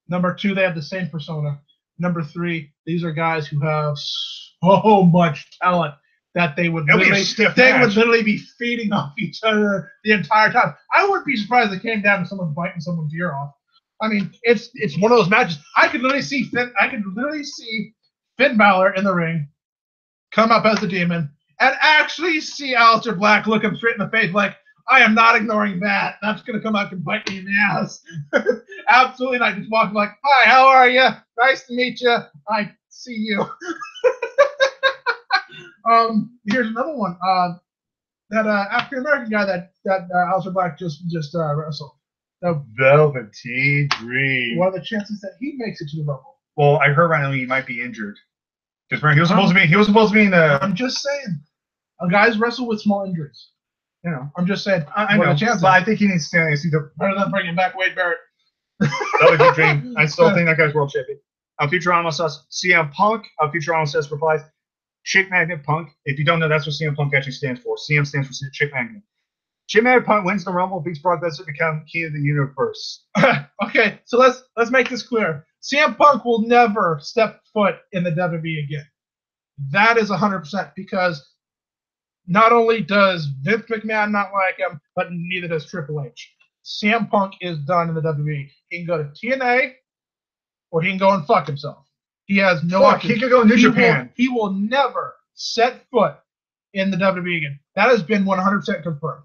A: Number two, they have the same persona. Number three, these are guys who have so much talent that they would literally be feeding off each other the entire time. I wouldn't be surprised if it came down to someone biting someone's ear off. I mean, it's one of those matches. I could literally see Finn Balor in the ring, come up as the Demon, and actually see Aleister Black look him straight in the face like, I am not ignoring that. That's going to come out and bite me in the ass. Absolutely not. Just walk like, hi, how are you? Nice to meet you. I see you. Here's another one. That African-American guy that Aleister Black just wrestled.
B: Velveteen Dream.
A: What are the chances that he makes it to the Rumble?
B: Well, I heard right now he might be injured. Because he was supposed to be in the.
A: I'm just saying, guys wrestle with small injuries. You know, I'm just saying.
B: I know, but I think he needs to see the.
A: Better than bringing back Wade Barrett.
B: Velveteen Dream. I still think that guy's world champion. Futurama says CM Punk. Futurama says replies, Chick Magnet Punk. If you don't know, that's what CM Punk actually stands for. CM stands for Chick Magnet. Chick Magnet Punk wins the Rumble, beats Brock Lesnar to become King of the Universe.
A: Okay, so let's make this clear. CM Punk will never step foot in the WWE again. That is 100% because not only does Vince McMahon not like him, but neither does Triple H. CM Punk is done in the WWE. He can go to TNA, or he can go and fuck himself. He has no option.
B: He could go to New Japan.
A: He will never set foot in the WWE again. That has been 100% confirmed.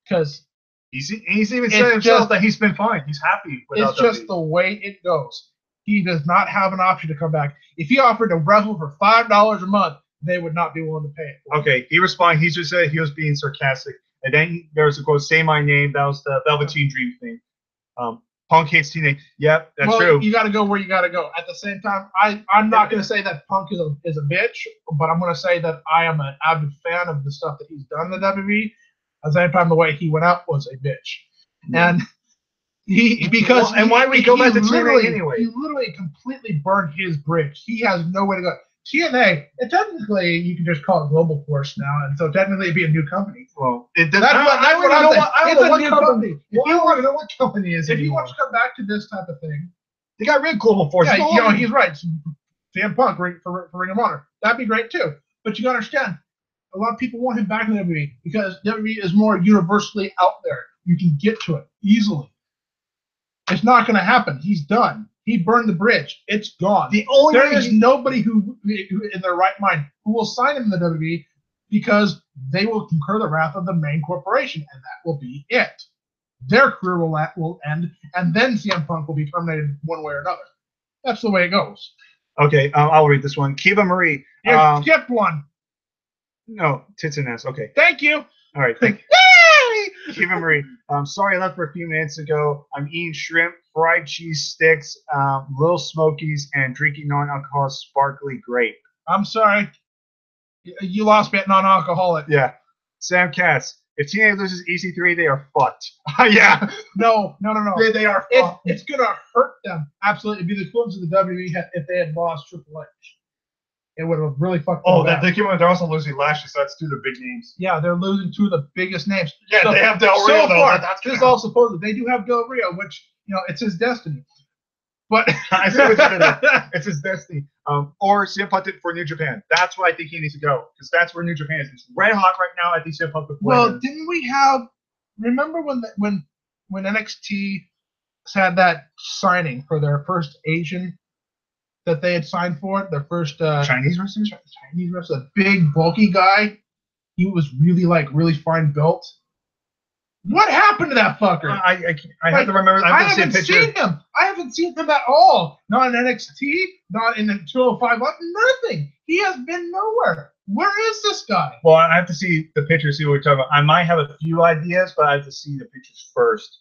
A: Because
B: he's even said himself that he's been fine. He's happy with
A: it's just the way it goes. He does not have an option to come back. If he offered to wrestle for $5 a month, they would not be willing to pay it.
B: Okay, he responded. He just said he was being sarcastic. And then there was a quote, "Say my name." That was the Velveteen Dream thing. Punk hates TNA. Yep, that's true.
A: You got to go where you got to go. At the same time, I'm not going to say that Punk is a bitch, but I'm going to say that I am an avid fan of the stuff that he's done in the WWE. At the same time, the way he went out was a bitch. And why we go back to TNA anyway? He literally completely burned his bridge. He has no way to go. TNA, and technically you can just call it Global Force now, and so technically it'd be a new company.
B: Well, I don't know what company. I want to know what company is.
A: If he wants to come back to this type of thing,
B: they got rid of Global Force.
A: Yeah, he's right. CM Punk for Ring of Honor, that'd be great too. But you gotta understand, a lot of people want him back in WWE because WWE is more universally out there. You can get to it easily. It's not going to happen. He's done. He burned the bridge. It's gone. There is nobody who in their right mind who will sign him in the WWE because they will incur the wrath of the main corporation, and that will be it. Their career will end, and then CM Punk will be terminated one way or another. That's the way it goes.
B: Okay, I'll read this one. Kiva Marie.
A: You skipped one.
B: No, tits and ass. Okay.
A: Thank you.
B: All right. Thank you. Kiva Marie. Sorry I left for a few minutes ago. I'm eating shrimp, fried cheese sticks, Little Smokies, and drinking non-alcoholic sparkly grape.
A: I'm sorry. You lost me at non-alcoholic.
B: Yeah. Sam Cass. If TNA loses EC3, they are fucked. Yeah.
A: No.
B: They are fucked.
A: It's going to hurt them. Absolutely. It'd be the equivalent of the WWE if they had lost Triple H. It would have really fucked them back.
B: They're also losing Lashley, so that's two of the big names.
A: Yeah, they're losing two of the biggest names.
B: Yeah, so, they have Del Rio, though.
A: This is all supposed. They do have Del Rio, which, it's his destiny. But
B: I see what you're doing. It's his destiny. Or CM Punk for New Japan. That's where I think he needs to go, because that's where New Japan is. It's red hot right now. I think CM Punk.
A: Well, didn't we have? Remember when NXT had that signing for their first Asian that they had signed for it? Their first
B: Chinese wrestler.
A: Chinese wrestler, a big bulky guy. He was really fine built. What happened to that fucker?
B: I have to remember.
A: I haven't seen him. I haven't seen him at all. Not in NXT, not in the 205, nothing. He has been nowhere. Where is this guy?
B: Well, I have to see the pictures, see what we're talking about. I might have a few ideas, but I have to see the pictures first.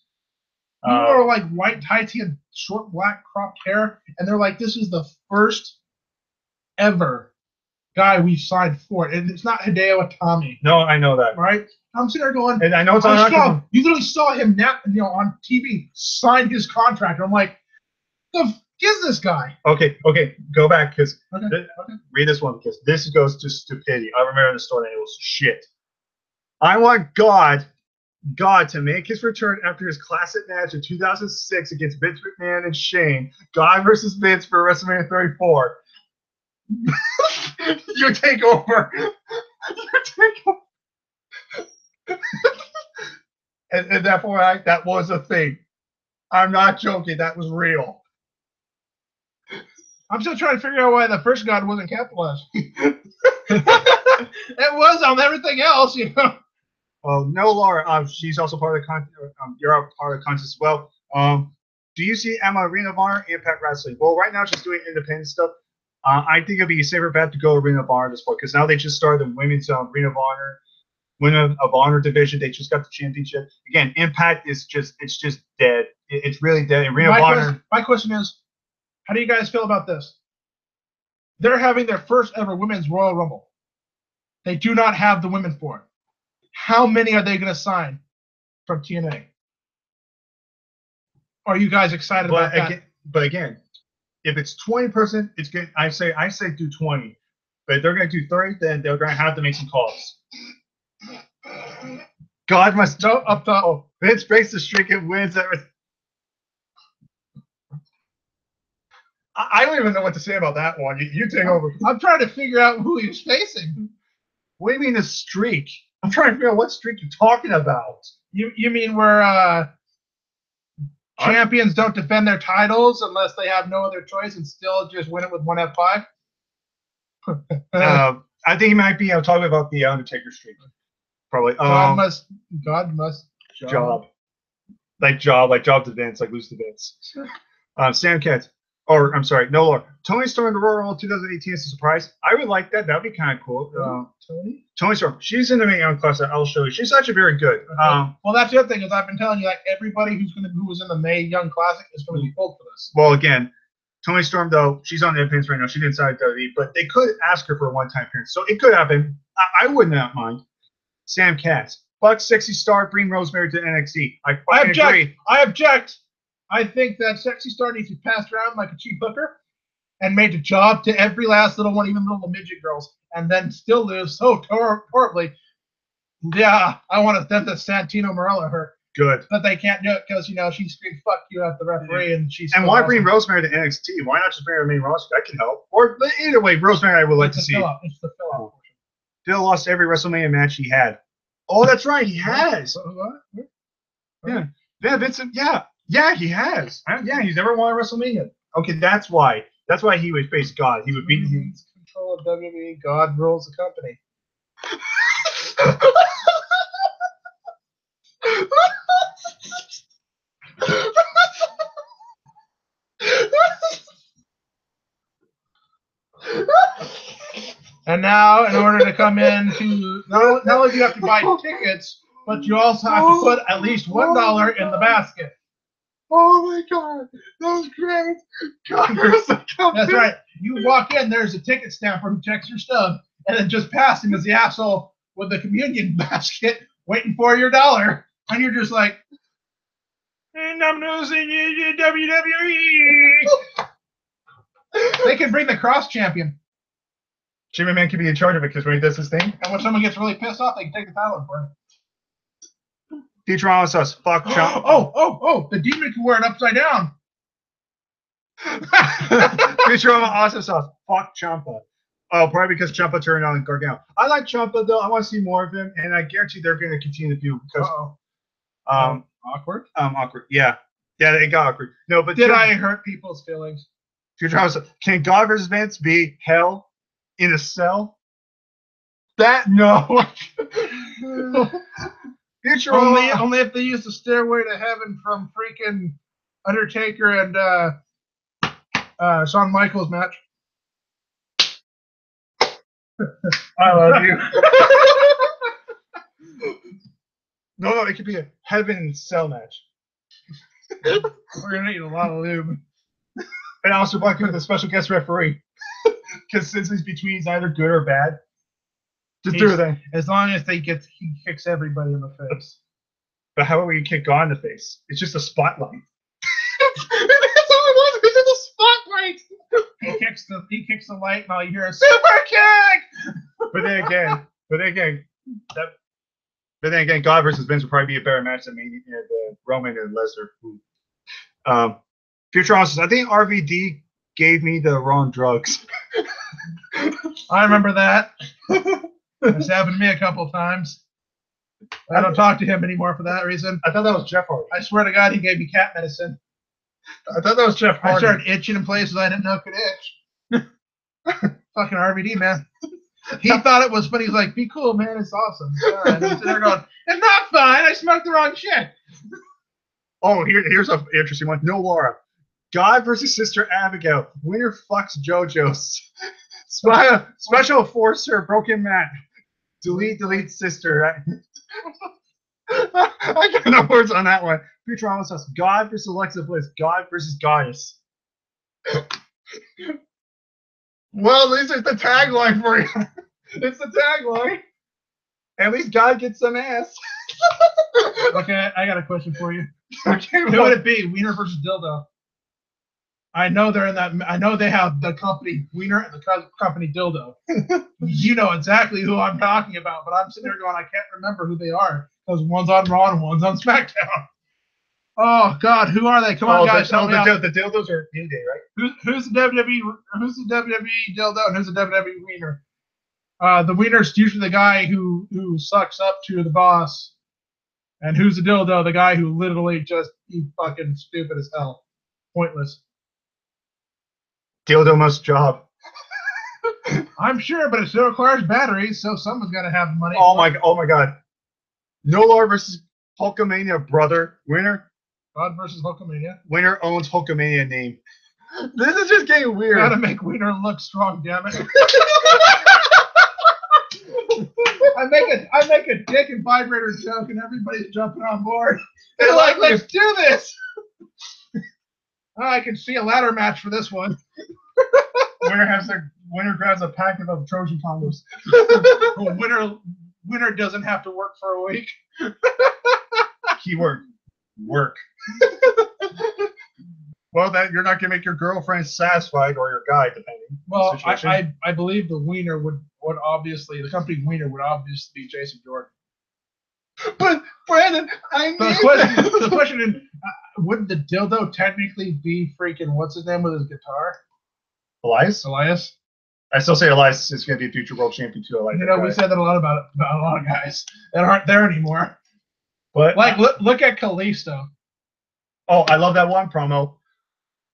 A: He wore like white tights, he had short black cropped hair, and they're like, this is the first ever guy we've signed for it. And it's not Hideo Itami.
B: No, I know that.
A: Right? I'm sitting there going,
B: and I know it's
A: you literally saw him on TV sign his contract. I'm like, the f is this guy?
B: Okay, go back because read this one because this goes to stupidity. I remember the story and it was shit. I want God to make his return after his classic match in 2006 against Vince McMahon and Shane. God versus Vince for WrestleMania 34. You take over. And at that point, that was a thing. I'm not joking. That was real.
A: I'm still trying to figure out why the first God wasn't capitalized. It was on everything else, you know.
B: Oh, no, Laura. She's also part of the content. You're a part of the content as well. Do you see Emma Ring of Honor, Impact Wrestling? Well, right now she's doing independent stuff. I think it'd be a safer bet to go Ring of Honor at this point because now they just started the women's Ring of Honor, Women of Honor division. They just got the championship. Again, Impact is just dead. It's really dead. And Ring of Honor.
A: My question is, how do you guys feel about this? They're having their first ever women's Royal Rumble. They do not have the women for it. How many are they going to sign from TNA? Are you guys excited about that?
B: But again, if it's 20%, it's good. I say do 20. But if they're going to do 30, then they're going to have to make some calls. God must know up top. Oh, Vince breaks the streak and wins everything. I don't even know what to say about that one. You take over.
A: I'm trying to figure out who he was facing.
B: What do you mean a streak? I'm trying to figure out what streak you're talking about.
A: You mean where champions don't defend their titles unless they have no other choice and still just win it with one F5?
B: I think he might be talking about the Undertaker streak. Probably.
A: God must
B: job. Like job to Vince, like lose to Vince. Sam Katz. Or, I'm sorry, no Lord. Tony Storm in the Royal Rumble 2018 is a surprise. I would like that. That would be kind of cool. Tony Storm. She's in the main young class. I'll show you. She's actually very good.
A: Well, that's the other thing is I've been telling you, like, everybody who was in the May Young Classic is going to be booked for this.
B: Well, again, Tony Storm, though, she's on the Independence right now. She didn't sign WWE, but they could ask her for a one-time appearance. So it could happen. I would not mind. Sam Katz. Buck Sexy Star, bring Rosemary to NXT. I agree.
A: I object. I think that Sexy Star needs to be passed around like a cheap hooker and made a job to every last little one, even little midget girls, and then still lives so horribly. Yeah, I want them to Santino Marella her.
B: Good.
A: But they can't do it because, she screamed fuck you at the referee and she's.
B: And why bring Rosemary to NXT? Why not just bring her main roster? That can help. Or either way, Rosemary I would like to see.
A: It's the fill-out portion.
B: Phil lost every WrestleMania match he had. Oh, that's right. He has.
A: What?
B: Yeah. Yeah, Vincent. Yeah. Yeah, he has. Yeah, he's never won a WrestleMania. Okay, that's why. That's why he would face God. He would beat him.
A: Control of WWE. God rules the company. And now, in order to come into, not only do you have to buy tickets, but you also have to put at least $1 in the basket.
B: Oh my God, that was great. God,
A: that's right. You walk in, there's a ticket stamper who checks your stub, and then just past him is the asshole with the communion basket waiting for your $1. And you're just like, and I'm losing you, WWE. They can bring the cross champion.
B: Jimmy Man can be in charge of it because when he does his thing.
A: And when someone gets really pissed off, they can take the title for him.
B: Futurama says, fuck Ciampa.
A: Oh, the demon can wear it upside down.
B: Futurama also says, fuck Ciampa. Oh, probably because Ciampa turned on Gargano. I like Ciampa, though. I want to see more of him, and I guarantee they're going to continue to do because.
A: Awkward?
B: Awkward. Yeah. Yeah, it got awkward. No, but.
A: Did I hurt people's feelings?
B: Futurama says, can God versus Vince be hell in a cell? That, no. Futurama.
A: Only if they use the Stairway to Heaven from freaking Undertaker and Shawn Michaels match.
B: I love you. No, it could be a Heaven in Cell match.
A: We're gonna need a lot of lube.
B: And Alistair Black with a special guest referee. Because since he's between he's either good or bad. Just do it.
A: As long as he kicks everybody in the face.
B: But how about you kick God in the face? It's just a spotlight. That's all it was. It's just a spotlight.
A: He kicks the light, and all you hear is super kick.
B: But then again, God versus Vince would probably be a better match than the Roman and Lesnar. Futurama says, I think RVD gave me the wrong drugs.
A: I remember that. It's happened to me a couple times. I don't talk to him anymore for that reason.
B: I thought that was Jeff Hardy.
A: I swear to God, he gave me cat medicine.
B: I thought that was Jeff Hardy.
A: I started itching in places I didn't know could itch. Fucking RVD, man. He thought it was funny. He's like, be cool, man. It's awesome. And he's there going, it's not fine. I smoked the wrong shit.
B: Oh, here's an interesting one. No Laura. God versus Sister Abigail. Winner fucks JoJo's. Special Forcer Broken Man. Delete Sister. I got no words on that one. Futurama says God versus Alexa Bliss. God versus Goddess. Well, at least it's the tagline for you. It's the tagline. At least God gets some ass.
A: Okay, I got a question for you.
B: Okay,
A: Who would it be? Wiener versus Dildo? I know they're in that. I know they have the company Wiener and the company Dildo. You know exactly who I'm talking about, but I'm sitting there going, I can't remember who they are because one's on Raw and one's on SmackDown. Oh God, who are they? Come on, guys, tell me.
B: The dildos are New Day, right?
A: Who's the WWE? Who's the WWE Dildo and who's the WWE Wiener? The Wiener's usually the guy who sucks up to the boss, and who's the Dildo? The guy who literally just he's fucking stupid as hell, pointless.
B: Dildo must job.
A: I'm sure, but it still requires batteries, so someone's got to have money.
B: Oh my God. No Lord versus Hulkamania brother. Winner.
A: God versus Hulkamania.
B: Winner owns Hulkamania name. This is just getting weird.
A: Gotta make Wiener look strong, damn it. I make a dick and vibrator joke, and everybody's jumping on board. They're like, let's do this. Oh, I can see a ladder match for this one.
B: Winner grabs a packet of Trojan condoms.
A: Winner doesn't have to work for a week.
B: Keyword: work. Well, that you're not gonna make your girlfriend satisfied or your guy, depending.
A: Well, I believe the Wiener would obviously the company Wiener would obviously be Jason Jordan.
B: But Brandon,
A: the question is, wouldn't the Dildo technically be freaking what's his name with his guitar?
B: Elias. I still say Elias is going to be a future world champion too.
A: You know, we said that a lot about a lot of guys that aren't there anymore.
B: But
A: like, look at Kalisto.
B: Oh, I love that one promo.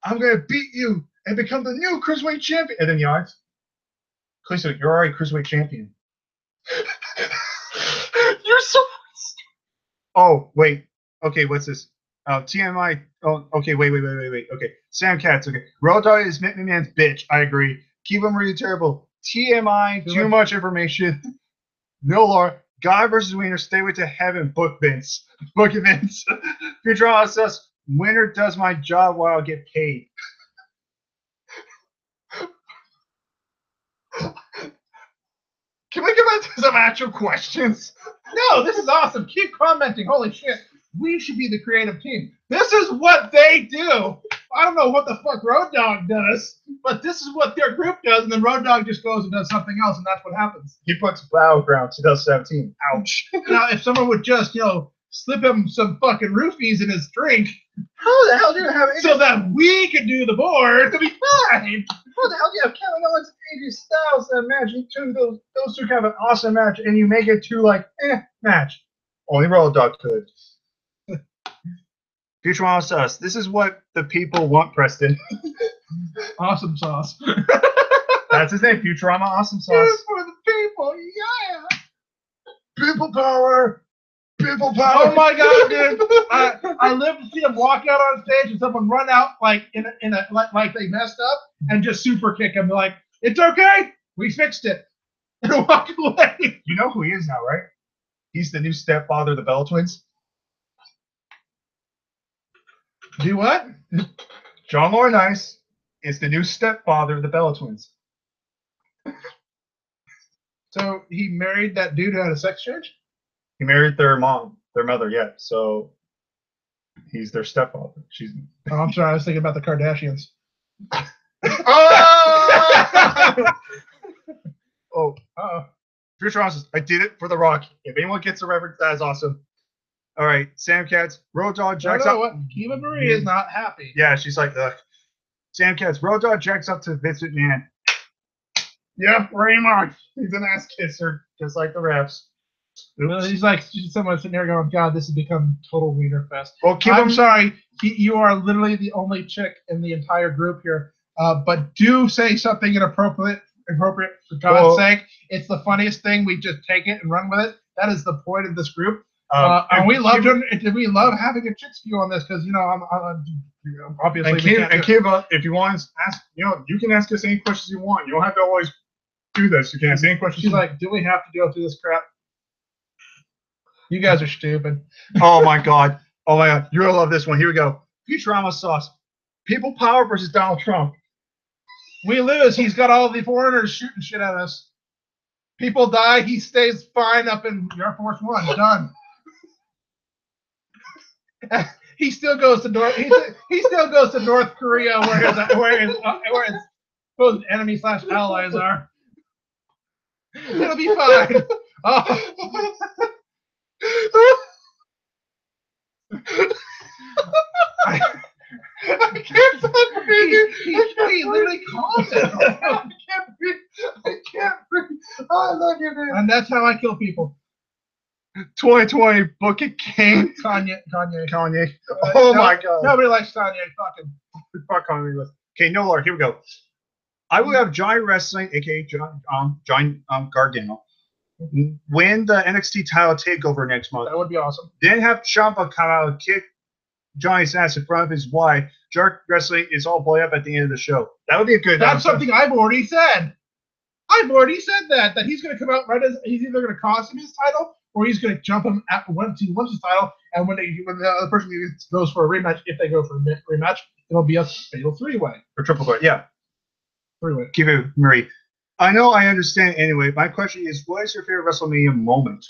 B: I'm going to beat you and become the new Cruiserweight champion. And then yards. Kalisto, you're already Cruiserweight champion. You're so. Oh wait. Okay, what's this? TMI. Oh, okay. Wait. Okay, Sam Katz. Okay, Road Dogg is Mick McMahon's bitch. I agree. Keep him really terrible. TMI. Too much information. No lore. Guy versus Wiener. Stay with to heaven. Book Vince. Book Vince. Futurama says winner does my job while I get paid. Can we get back to some actual questions?
A: No, this is awesome. Keep commenting. Holy shit. We should be the creative team. This is what they do. I don't know what the fuck Road Dogg does, but this is what their group does, and then Road Dogg just goes and does something else, and that's what happens.
B: He puts Battleground 2017. Ouch.
A: Now, if someone would just, slip him some fucking roofies in his drink.
B: How the hell do you have
A: so that we could do the board? It'll be fine.
B: How the hell do you have Kevin Owens and AJ Styles in a match? You two, those two have an awesome match, and you make it to match. Only Road Dogg could. Futurama sauce. This is what the people want, Preston.
A: Awesome sauce.
B: That's his name, Futurama Awesome Sauce.
A: For the people, yeah.
B: People power. People power.
A: Oh my god, dude! I live to see him walk out on stage and someone run out like like they messed up and just super kick him. Like, it's okay, we fixed it, and walk away.
B: You know who he is now, right? He's the new stepfather of the Bella Twins.
A: Do what?
B: John Laurinaitis is the new stepfather of the Bella Twins.
A: So he married that dude who had a sex change?
B: He married their mother, yeah. So he's their stepfather. She's.
A: Oh, I'm sorry, I was thinking about the Kardashians.
B: Oh, Future Ross says, I did it for The Rock. If anyone gets the reference, that is awesome. All right, Sam Katz, Road Dogg jacks up.
A: What? Eva Marie is not happy.
B: Yeah, she's like, ugh. Sam Katz, Road Dogg jacks up to Vince McMahon. Yeah, pretty much. He's an ass kisser, just like the refs.
A: Well, he's like someone sitting there going, God, this has become total wiener fest.
B: Well,
A: I'm sorry, you are literally the only chick in the entire group here. But do say something inappropriate for God's sake. It's the funniest thing. We just take it and run with it. That is the point of this group. And we love having a chick's view on this because I'm obviously.
B: And Kiva, if you want to ask, you can ask us any questions you want. You don't have to always do this. You can ask any questions.
A: She's like, do we have to go through this crap? You guys are stupid.
B: Oh my god. Oh my god. You're gonna love this one. Here we go. Futurama sauce. People power versus Donald Trump.
A: We lose. He's got all the foreigners shooting shit at us. People die. He stays fine up in Air Force One. Done. He still goes to North. He still goes to North Korea, where his supposed enemy / allies are. It'll be fine. Oh. I can't stop breathing. He literally called it.
B: I can't breathe. Oh, I love you, man.
A: And that's how I kill people.
B: 2020, book it, Kane.
A: Kanye.
B: Oh my god.
A: Nobody likes Kanye.
B: Fuck Kanye. Okay, no Lord. Here we go. I will have Johnny Wrestling, aka John Gargano, win the NXT title takeover next month.
A: That would be awesome.
B: Then have Ciampa come out and kick Johnny's ass in front of his wife. Jerk Wrestling is all boy up at the end of the show. That would be a good.
A: That's something I've already said. I've already said that he's going to come out right as he's either going to cost him his title or he's going to jump him once he wins his title. And when the other person goes for a rematch, if they go for a rematch, it'll be a fatal three-way
B: or triple threat. Yeah,
A: three-way.
B: Give it, Marie. I know, I understand. Anyway, my question is, what is your favorite WrestleMania moment?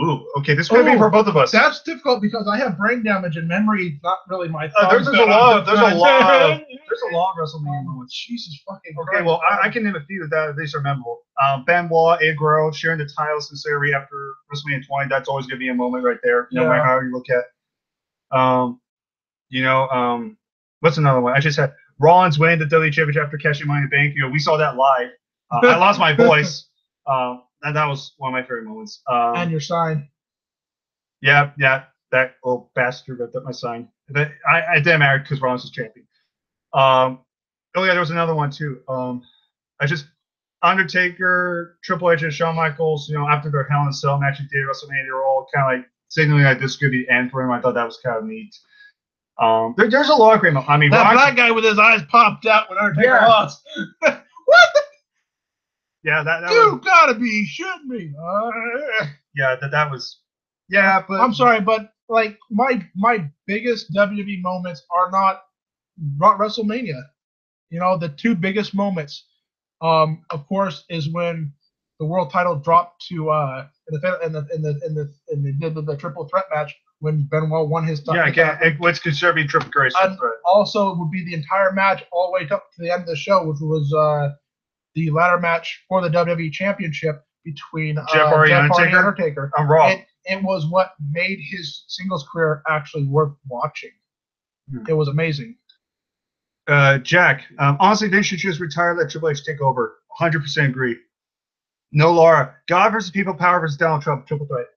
B: Ooh, okay, this could be for both of us.
A: That's difficult because I have brain damage and memory is not really my thing.
B: There's a lot of WrestleMania moments.
A: Jesus fucking
B: Okay,
A: Christ.
B: well, I can name a few that these are memorable. Benoit, Eddie Guerrero sharing the titles in Saturday after WrestleMania 20. That's always going to be a moment right there, no matter how you look at it. What's another one? I just had Rollins winning the WWE Championship after cashing Money in the Bank. We saw that live. I lost my voice. That was one of my favorite moments.
A: And your sign.
B: Yeah. That little bastard ripped up my sign. I didn't matter because Rollins was champion. There was another one too. Undertaker, Triple H, and Shawn Michaels, after their Hell in a Cell match at WrestleMania, they were all kind of like signaling that this could be the end for him. I thought that was kind of neat. There's a lot of great moments. I mean,
A: that black guy with his eyes popped out when Undertaker lost. What?
B: Yeah, that
A: you gotta be shitting me.
B: Yeah, that was. Yeah, but
A: I'm sorry, but like my biggest WWE moments are not WrestleMania. The two biggest moments, of course, is when the world title dropped to in the triple threat match when Benoit won his title.
B: Yeah, what's considered to be triple threat.
A: Also, would be the entire match all the way up to the end of the show, which was the ladder match for the WWE Championship between Jeff Hardy and Undertaker.
B: On Raw.
A: It was what made his singles career actually worth watching. It was amazing.
B: Jack, honestly, they should just retire, let Triple H take over. 100% agree. No, Laura. God versus People Power versus Donald Trump. Triple threat.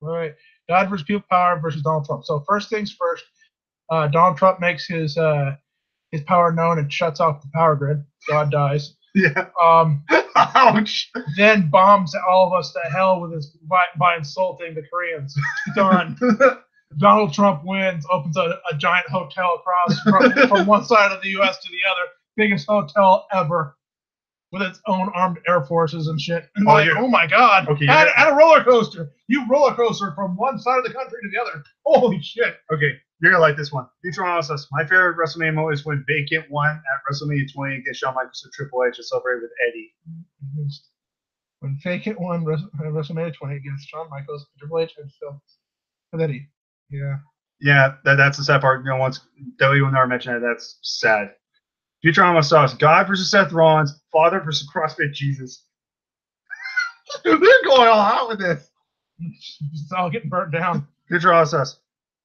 A: All right. God versus People Power versus Donald Trump. So first things first, Donald Trump makes his power known and shuts off the power grid. God dies.
B: Yeah. Ouch.
A: Then bombs all of us to hell with his by insulting the Koreans. Done. Donald Trump wins, opens a giant hotel across from one side of the U.S. to the other, biggest hotel ever, with its own armed air forces and shit. And oh my God!
B: Okay,
A: and a roller coaster. You roller coaster from one side of the country to the other. Holy shit!
B: Okay, you're gonna like this one. Futurama says, my favorite WrestleMania moment is when Vacant won at WrestleMania 20 against Shawn Michaels and Triple H to celebrate with Eddie.
A: When Vacant won WrestleMania 20 against Shawn Michaels, Triple H, and Phil with Eddie. Yeah.
B: Yeah, that's the sad part. Once W will never mention it, that's sad. Futurama sauce. God versus Seth Rollins. Father versus CrossFit Jesus. They're going all out with this.
A: It's all getting burnt down.
B: Futurama sauce.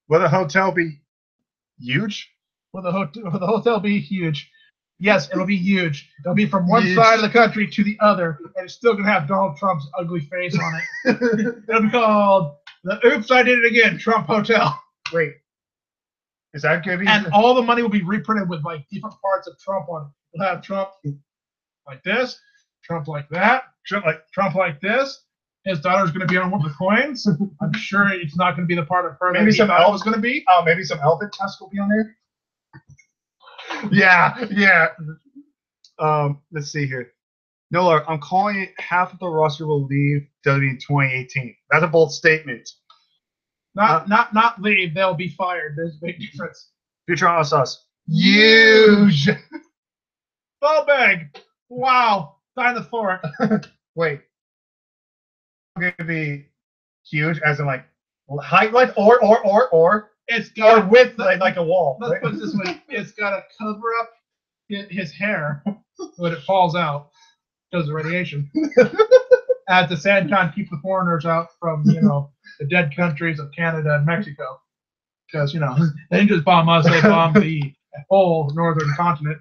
B: Will the hotel be huge?
A: Will the hotel be huge? Yes, it'll be huge. It'll be from one side of the country to the other, and it's still gonna have Donald Trump's ugly face on it. It'll be called the Oops, I Did It Again Trump Hotel.
B: Wait. Is that going to be?
A: And all the money will be reprinted with like different parts of Trump on it. We'll have Trump like this, Trump like that, Trump like this. His daughter's going to be on one of the coins. I'm sure it's not going to be the part of her.
B: Maybe some
A: elf was going to be.
B: Maybe some elephant tusk will be on there. Yeah. Let's see here. No, I'm calling it half of the roster will leave WWE in 2018. That's a bold statement.
A: Not leave. They'll be fired. There's a big difference.
B: Futurama sauce. Huge.
A: Ball bag. Wow. Dinosaur.
B: Wait. Going to be huge, as in like height, like or
A: it's got
B: or width, like a wall.
A: Let's put it this way: it's got to cover up his hair when it falls out because of radiation. At the same time, keep the foreigners out from the dead countries of Canada and Mexico, because they didn't just bomb us; they bombed the whole northern continent.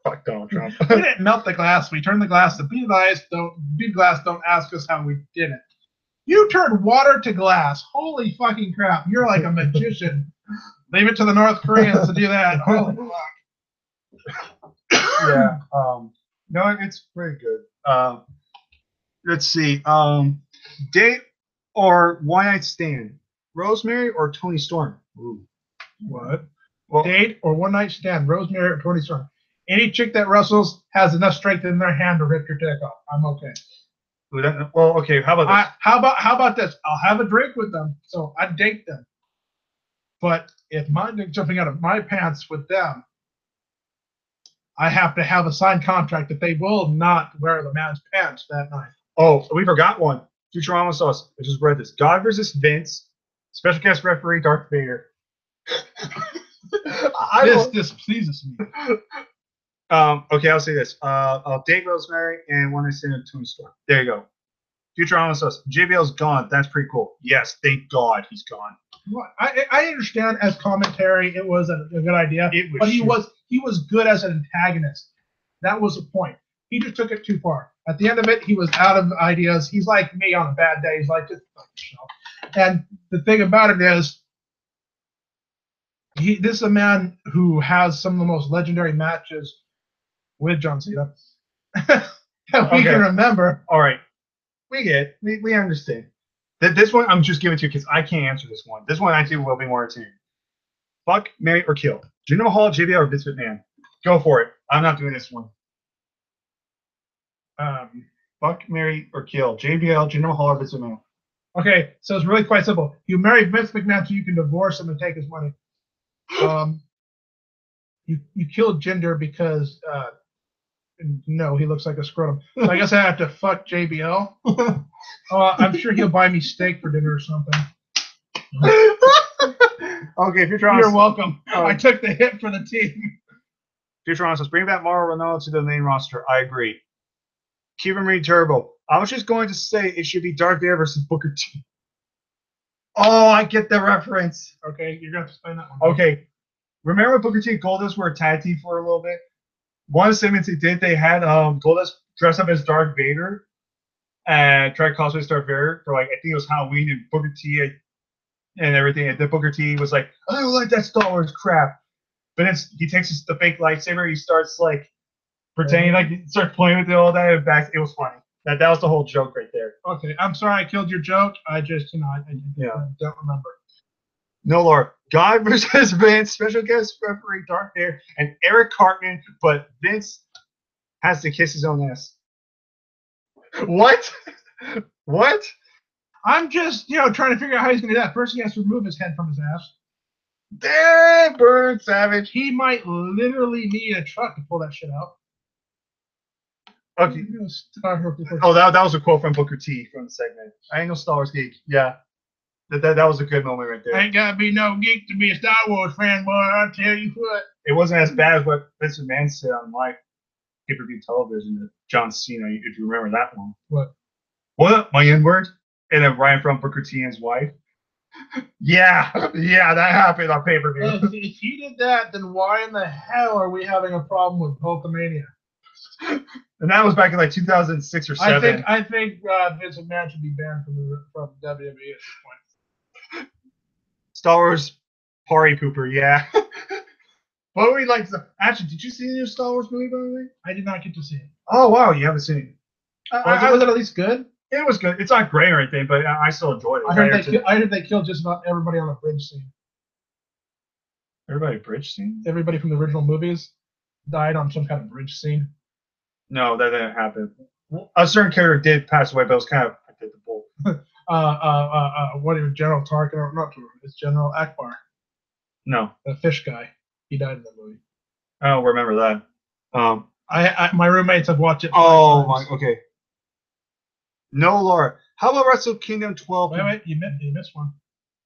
B: Fuck Donald Trump.
A: We didn't melt the glass. We turned the glass to bead glass. Don't ask us how we did it. You turned water to glass. Holy fucking crap! You're like a magician. Leave it to the North Koreans to do that. Holy fuck.
B: Yeah. No, it's pretty good. Let's see. Date or one night stand? Rosemary or Tony Storm?
A: Ooh. What? Well, date or one night stand? Rosemary or Tony Storm? Any chick that wrestles has enough strength in their hand to rip your dick off. I'm okay.
B: Well, okay. How about this?
A: How about this? I'll have a drink with them, so I date them. But if my dick jumping out of my pants with them, I have to have a signed contract that they will not wear the man's pants that night.
B: Oh, we forgot one. Futurama sauce. I just read this. God versus Vince. Special guest referee Darth Vader.
A: This displeases me.
B: Okay, I'll say this. I'll date Rosemary and one night stand at Tony Storm. There you go. Futurama sauce. JBL's gone. That's pretty cool. Yes, thank God he's gone.
A: I understand as commentary it was a good idea, but he was good as an antagonist. That was the point. He just took it too far. At the end of it, he was out of ideas. He's like me on a bad day. He's like, just fuck yourself. And the thing about it is, this is a man who has some of the most legendary matches with John Cena that we can remember.
B: All right, we get it. We understand. This one I'm just giving to you because I can't answer this one. This one actually will be more entertaining. Fuck, marry, or kill. Jinder Mahal, JBL, or Vince McMahon? Go for it. I'm not doing this one. Fuck, marry, or kill. JBL, Jinder Mahal, or Vince McMahon?
A: Okay, so it's really quite simple. You marry Vince McMahon so you can divorce him and take his money. You killed Jinder because no, he looks like a scrotum. So I guess I have to fuck JBL. I'm sure he'll buy me steak for dinner or something.
B: Okay, Futurama.
A: You're welcome. I took the hit for the team.
B: Futurama says, bring back Mauro Ranallo to the main roster. I agree. Cuba Marine Turbo. I was just going to say it should be Darth Vader versus Booker T. Oh, I get the reference.
A: Okay, you're going to have to explain that one.
B: Okay. Remember when Booker T and Goldust were a tag team for a little bit? One of the segments they did, they had Goldust dress up as Darth Vader and try to cosplay as Darth Vader for, like, I think it was Halloween, and Booker T and everything. And then Booker T was like, I don't like that Star Wars crap. But then he takes the fake lightsaber, he starts, like, pretending like you start playing with it all that. And back, it was funny. That was the whole joke right there.
A: Okay, I'm sorry I killed your joke. I just, I don't remember.
B: No, Laura. God versus Vince, special guest referee Dark Bear, and Eric Cartman, but Vince has to kiss his own ass. What? What?
A: I'm just, trying to figure out how he's going to do that. First, he has to remove his head from his ass.
B: Damn, Bird Savage.
A: He might literally need a truck to pull that shit out.
B: Okay. Oh, that was a quote from Booker T from the segment. I ain't no Star Wars geek. Yeah. That was a good moment right there.
A: Ain't gotta be no geek to be a Star Wars fan, boy. I tell you what.
B: It wasn't as bad as what Vince McMahon said on live pay-per-view television to John Cena, if you remember that one.
A: What?
B: What? My N-word? And then Ryan from Booker T and his wife. Yeah, that happened on pay-per-view.
A: If he did that, then why in the hell are we having a problem with Hulkamania?
B: And that was back in like 2006 or 7.
A: I think Vince McMahon should be banned from WWE at this point.
B: Star Wars party pooper, yeah. What we like? Actually, did you see the new Star Wars movie by the way?
A: I did not get to see it.
B: Oh wow, you haven't seen it?
A: Was it at least good?
B: It was good. It's not great or anything, but I still enjoyed it.
A: I heard they killed just about everybody on the bridge scene.
B: Everybody bridge scene?
A: Everybody from the original movies died on some kind of bridge scene.
B: No, that didn't happen. A certain character did pass away, but it was kind of predictable.
A: What is General Tarkin? Or not Tarkin, it's General Akbar.
B: No.
A: The fish guy. He died in the movie.
B: I don't remember that.
A: My roommates have watched it.
B: Oh my. Okay. No, Laura. How about Wrestle Kingdom 12?
A: Wait, you missed one.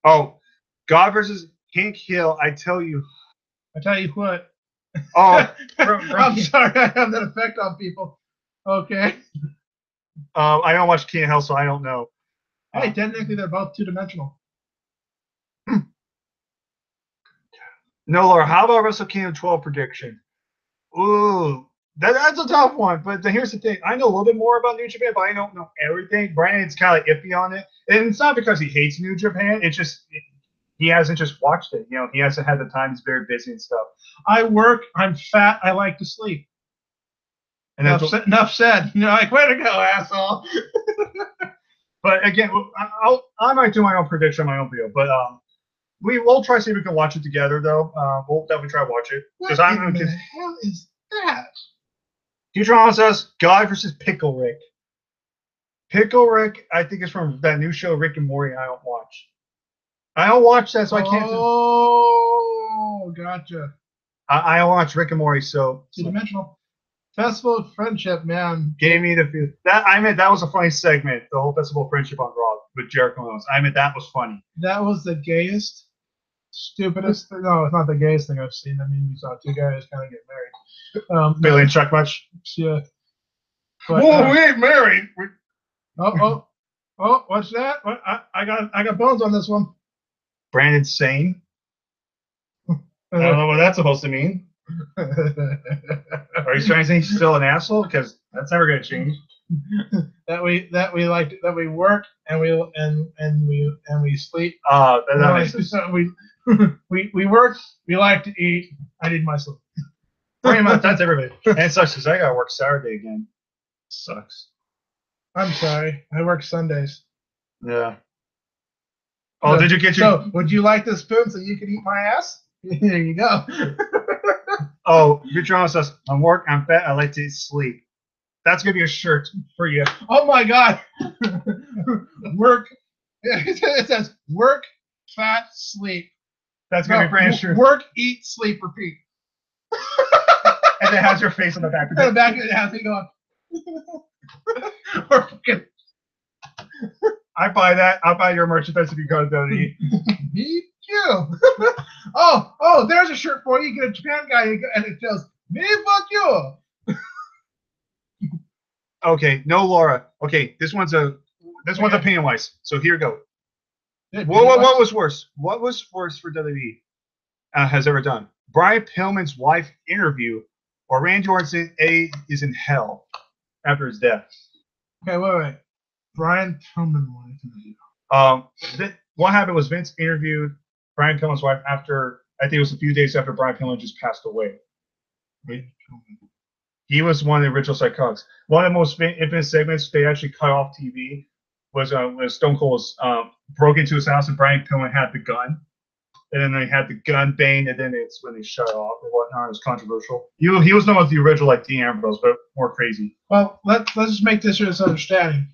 B: Oh, God versus Hank Hill. I tell you
A: what.
B: Oh,
A: I'm sorry. I have that effect on people. Okay.
B: I don't watch King of Hell, so I don't know.
A: Hey, technically they're both two-dimensional.
B: No, Laura. How about Wrestle Kingdom 12 prediction? Ooh, that's a tough one. But here's the thing: I know a little bit more about New Japan, but I don't know everything. Brandon's kind of iffy on it, and it's not because he hates New Japan. It's just he hasn't just watched it. He hasn't had the time. He's very busy and stuff. I work. I'm fat. I like to sleep. And enough said. Like, way to go, asshole. But again, I might do my own prediction, my own video. But we will try to see if we can watch it together, though. We'll definitely try to watch it.
A: What in the hell is that?
B: Futurama says God versus Pickle Rick. Pickle Rick, I think, is from that new show Rick and Morty. I don't watch that, so I can't.
A: Oh, gotcha.
B: I don't watch Rick and Morty, so
A: two-dimensional. Festival of Friendship, man.
B: Gave me the feel. That was a funny segment. The whole Festival of Friendship on Raw with Jericho Owens. That was funny. That was the gayest, stupidest thing. No, it's not the gayest thing I've seen. We saw two guys kind of get married. Billy and Chuck much? Yeah. But, whoa, we ain't married. Oh, what's that? What? I got bones on this one. Brandon sane. I don't know what that's supposed to mean. Are you trying to say he's still an asshole? Because that's never going to change. that we work and we sleep. That makes sense. We work. We like to eat. I need my sleep. Pretty much, that's everybody. And it sucks because I got to work Saturday again. Sucks. I'm sorry. I work Sundays. Yeah. Oh, so, did you get your? So, would you like the spoon so you can eat my ass? There you go. Oh, Futurama says, I'm work, I'm fat, I like to sleep. That's going to be a shirt for you. Oh, my God. Work. It says, work, fat, sleep. That's going to be Brandon's shirt. Work, eat, sleep, repeat. And it has your face on the back of it. On the back of it has me going. I buy that. I'll buy your merchandise if you go to WWE. Me too. Oh, there's a shirt for you. You get a Japan guy and it says, me fuck you. Okay, no Laura. Okay, this one's opinion wise. So here we go. What was worse? What was worse for WWE has ever done? Brian Pillman's wife interview or Randy Orton's is in hell after his death? Okay, wait. Brian Pillman wife. What happened was Vince interviewed Brian Pillman's wife after, I think it was a few days after Brian Pillman just passed away. He was one of the original Psychotics. One of the most infamous segments they actually cut off TV was when Stone Cold broke into his house and Brian Pillman had the gun. And then they had the gun bang, and then it's when they shut off or whatnot. It was controversial. He was known as the original like Dean Ambrose, but more crazy.
A: Well, let's just make this his understanding.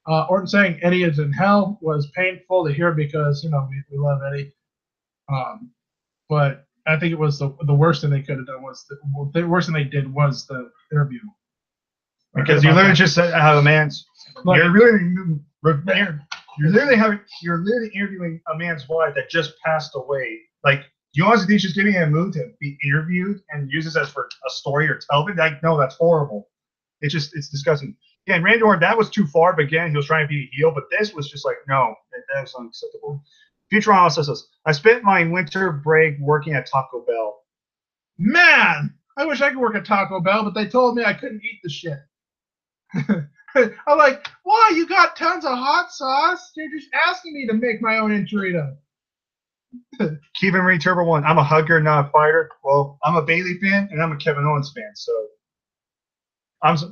A: Orton saying Eddie is in hell was painful to hear because we love Eddie. But I think it was the worst thing they could have done was the worst thing they did was the interview.
B: Because you literally just said how a man's you're literally interviewing a man's wife that just passed away. Like, you honestly think she's giving him a mood to be interviewed and use this as for a story or television? Like, no, that's horrible. It's disgusting. Yeah, and Randy Orton, that was too far, but again, he was trying to be a heel, but this was just like, no, that was unacceptable. Futurama says this: I spent my winter break working at Taco Bell.
A: Man, I wish I could work at Taco Bell, but they told me I couldn't eat the shit. I'm like, why? You got tons of hot sauce. You're just asking me to make my own enchilada.
B: Kevin Ring Turbo 1. I'm a hugger, not a fighter. Well, I'm a Bailey fan, and I'm a Kevin Owens fan. So,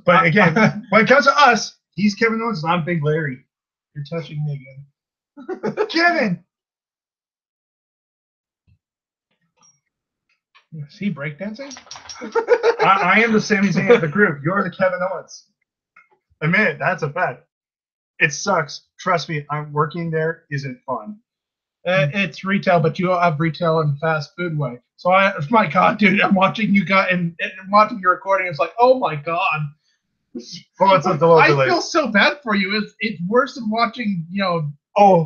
B: but again, when it comes to us, he's Kevin Owens, and I'm Big Larry.
A: You're touching me again.
B: Kevin!
A: Is he breakdancing?
B: I am the Sami Zayn of the group. You're the Kevin Owens. Admit it, that's a fact. It sucks. Trust me, I'm working there isn't fun.
A: It's retail, but you have retail and fast food way. So my God, dude, I'm watching you guys and watching your recording. It's like, oh my God.
B: Well, it's
A: I feel so bad for you. It's worse than watching,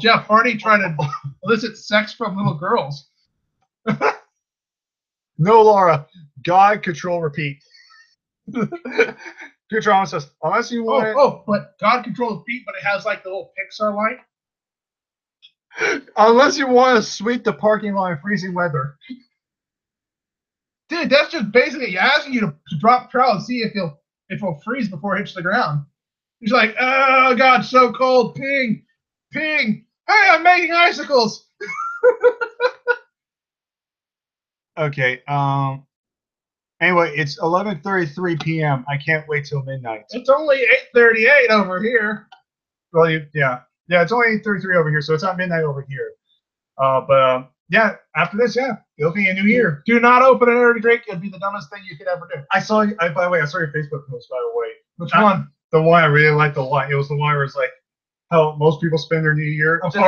A: Jeff Hardy trying to elicit sex from little girls.
B: No, Laura. God, control, repeat. Futurama says, unless you want
A: but God control repeat, but it has like the little Pixar light.
B: Unless you want to sweep the parking lot in freezing weather.
A: Dude, that's just basically asking you to drop trowel and see if it'll freeze before it hits the ground. He's like, oh God, so cold. Ping, ping. Hey, I'm making icicles.
B: Okay. Anyway, it's 11:33 p.m. I can't wait till midnight.
A: It's only 8:38 over here.
B: Well, yeah, it's only 8:33 over here, so it's not midnight over here. Yeah, after this, it'll be a new year.
A: Do not open an energy drink. It'd be the dumbest thing you could ever do.
B: By the way, I saw your Facebook post, by the way.
A: Which one?
B: The one I really liked a lot. It was the one where it's like how most people spend their New Year.
A: I'm sitting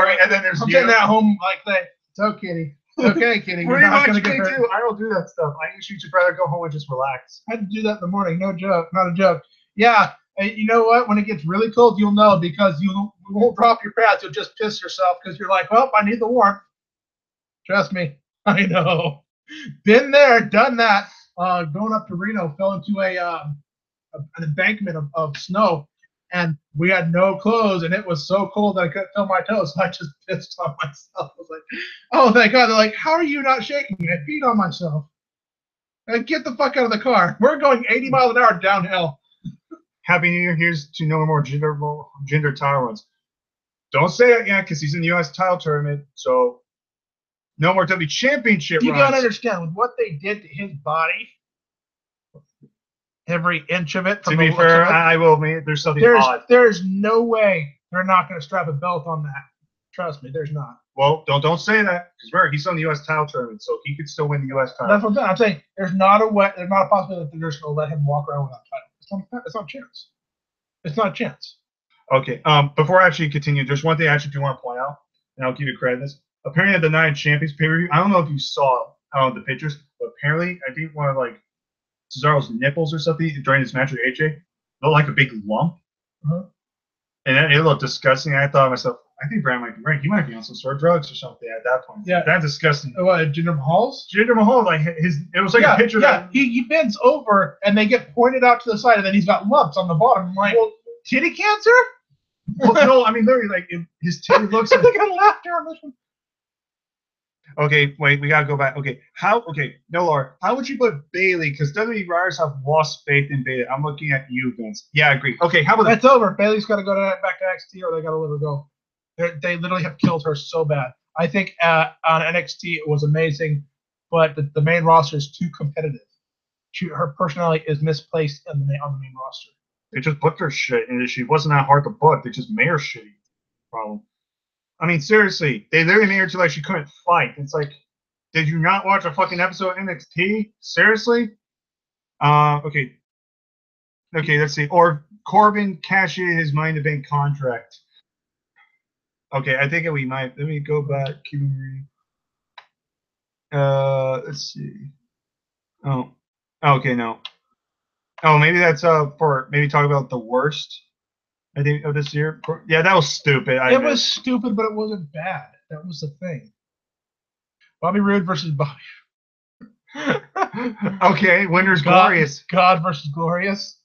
A: at home like, so kitty. Okay, kitty.
B: Pretty much me too. I don't do that stuff. I usually just rather go home and just relax.
A: I had to do that in the morning. No joke. Not a joke. Yeah. And you know what? When it gets really cold, you'll know because you won't drop your pads. You'll just piss yourself because you're like, well, I need the warmth. Trust me. I know. Been there, done that. Going up to Reno, fell into an embankment of snow. And we had no clothes, and it was so cold that I couldn't feel my toes. So I just pissed on myself. I was like, oh, thank God. They're like, how are you not shaking? I peed on myself. Like, get the fuck out of the car. We're going 80 miles an hour downhill.
B: Happy New Year. Here's to no more gender title runs. Don't say it yet because he's in the U.S. title tournament. So no more W championship runs.
A: You got to understand, with what they did to his body, every inch of it.
B: To be fair, I will admit there's something odd.
A: There's no way they're not going to strap a belt on that. Trust me, there's not.
B: Well, don't say that because he's on the U.S. title tournament, so he could still win the U.S. title.
A: That's what I'm saying. There's not a possibility that they're just going to let him walk around without title. It's not a chance. It's not a chance.
B: Okay. Before I actually continue, there's one thing I actually do want to point out, and I'll give you credit. This apparently at the Night of Champions pay-per-view. I don't know if you saw the pictures, but apparently I think one of Cesaro's nipples or something during his match with AJ looked like a big lump.
A: Uh-huh.
B: And it looked disgusting. I thought to myself, I think Brad might be right. He might be on some sort of drugs or something at that point.
A: Yeah.
B: That's disgusting.
A: What, Jinder Mahal's?
B: Jinder Mahal, it was like a picture that
A: he bends over and they get pointed out to the side and then he's got lumps on the bottom. I'm like, titty cancer?
B: Well, no, I mean, literally, his titty looks like...
A: I got laughter on this one.
B: Okay, wait, we gotta go back. Okay, no, Laura, how would you put Bailey? Because WWE writers have lost faith in Bailey. I'm looking at you, Vince. Yeah, I agree. Okay, how about
A: that's over. Bailey's got to go back to NXT, or they got to let her go. They literally have killed her so bad. I think on NXT it was amazing, but the main roster is too competitive. her personality is misplaced on the main roster.
B: They just booked her shit, and she wasn't that hard to book. They just made her shitty. Problem. I mean, seriously, they literally made her to like she couldn't fight. It's like, did you not watch a fucking episode of NXT? Seriously? Okay. Okay, let's see. Or Corbin cashed in his Money in the Bank contract. Okay, I think we might. Let me go back. Let's see. Oh, okay, no. Oh, maybe that's for maybe talk about the worst. I think of this year. Yeah, that was stupid.
A: It was stupid, but it wasn't bad. That was the thing. Bobby Roode versus Bobby.
B: Okay, winner's glorious.
A: God versus glorious.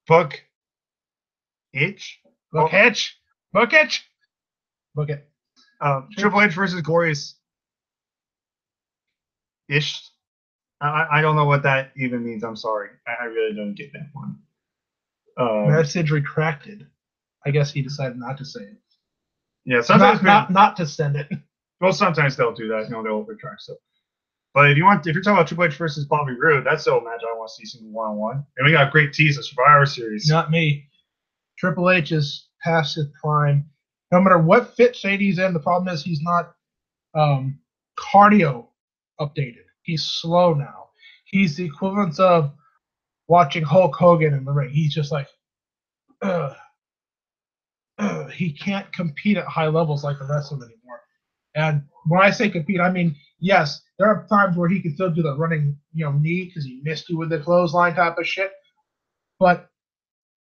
B: Book. Hitch.
A: Book Hitch. Book Hitch. Book it.
B: Triple H versus glorious. Ish. I don't know what that even means. I'm sorry. I really don't get that one.
A: Message retracted. I guess he decided not to say it.
B: Yeah, sometimes
A: not to send it.
B: Well, sometimes they'll do that. You know, they'll retract stuff. But if you're talking about Triple H versus Bobby Roode, that's still a match I want to see season 1-on-1. And we got a great tease of Survivor Series.
A: Not me. Triple H is past his prime. No matter what fit state he's in, the problem is he's not cardio updated. He's slow now. He's the equivalent of watching Hulk Hogan in the ring. He's just like, he can't compete at high levels like the rest of them anymore. And when I say compete, I mean, yes, there are times where he can still do the running, knee because he missed you with the clothesline type of shit. But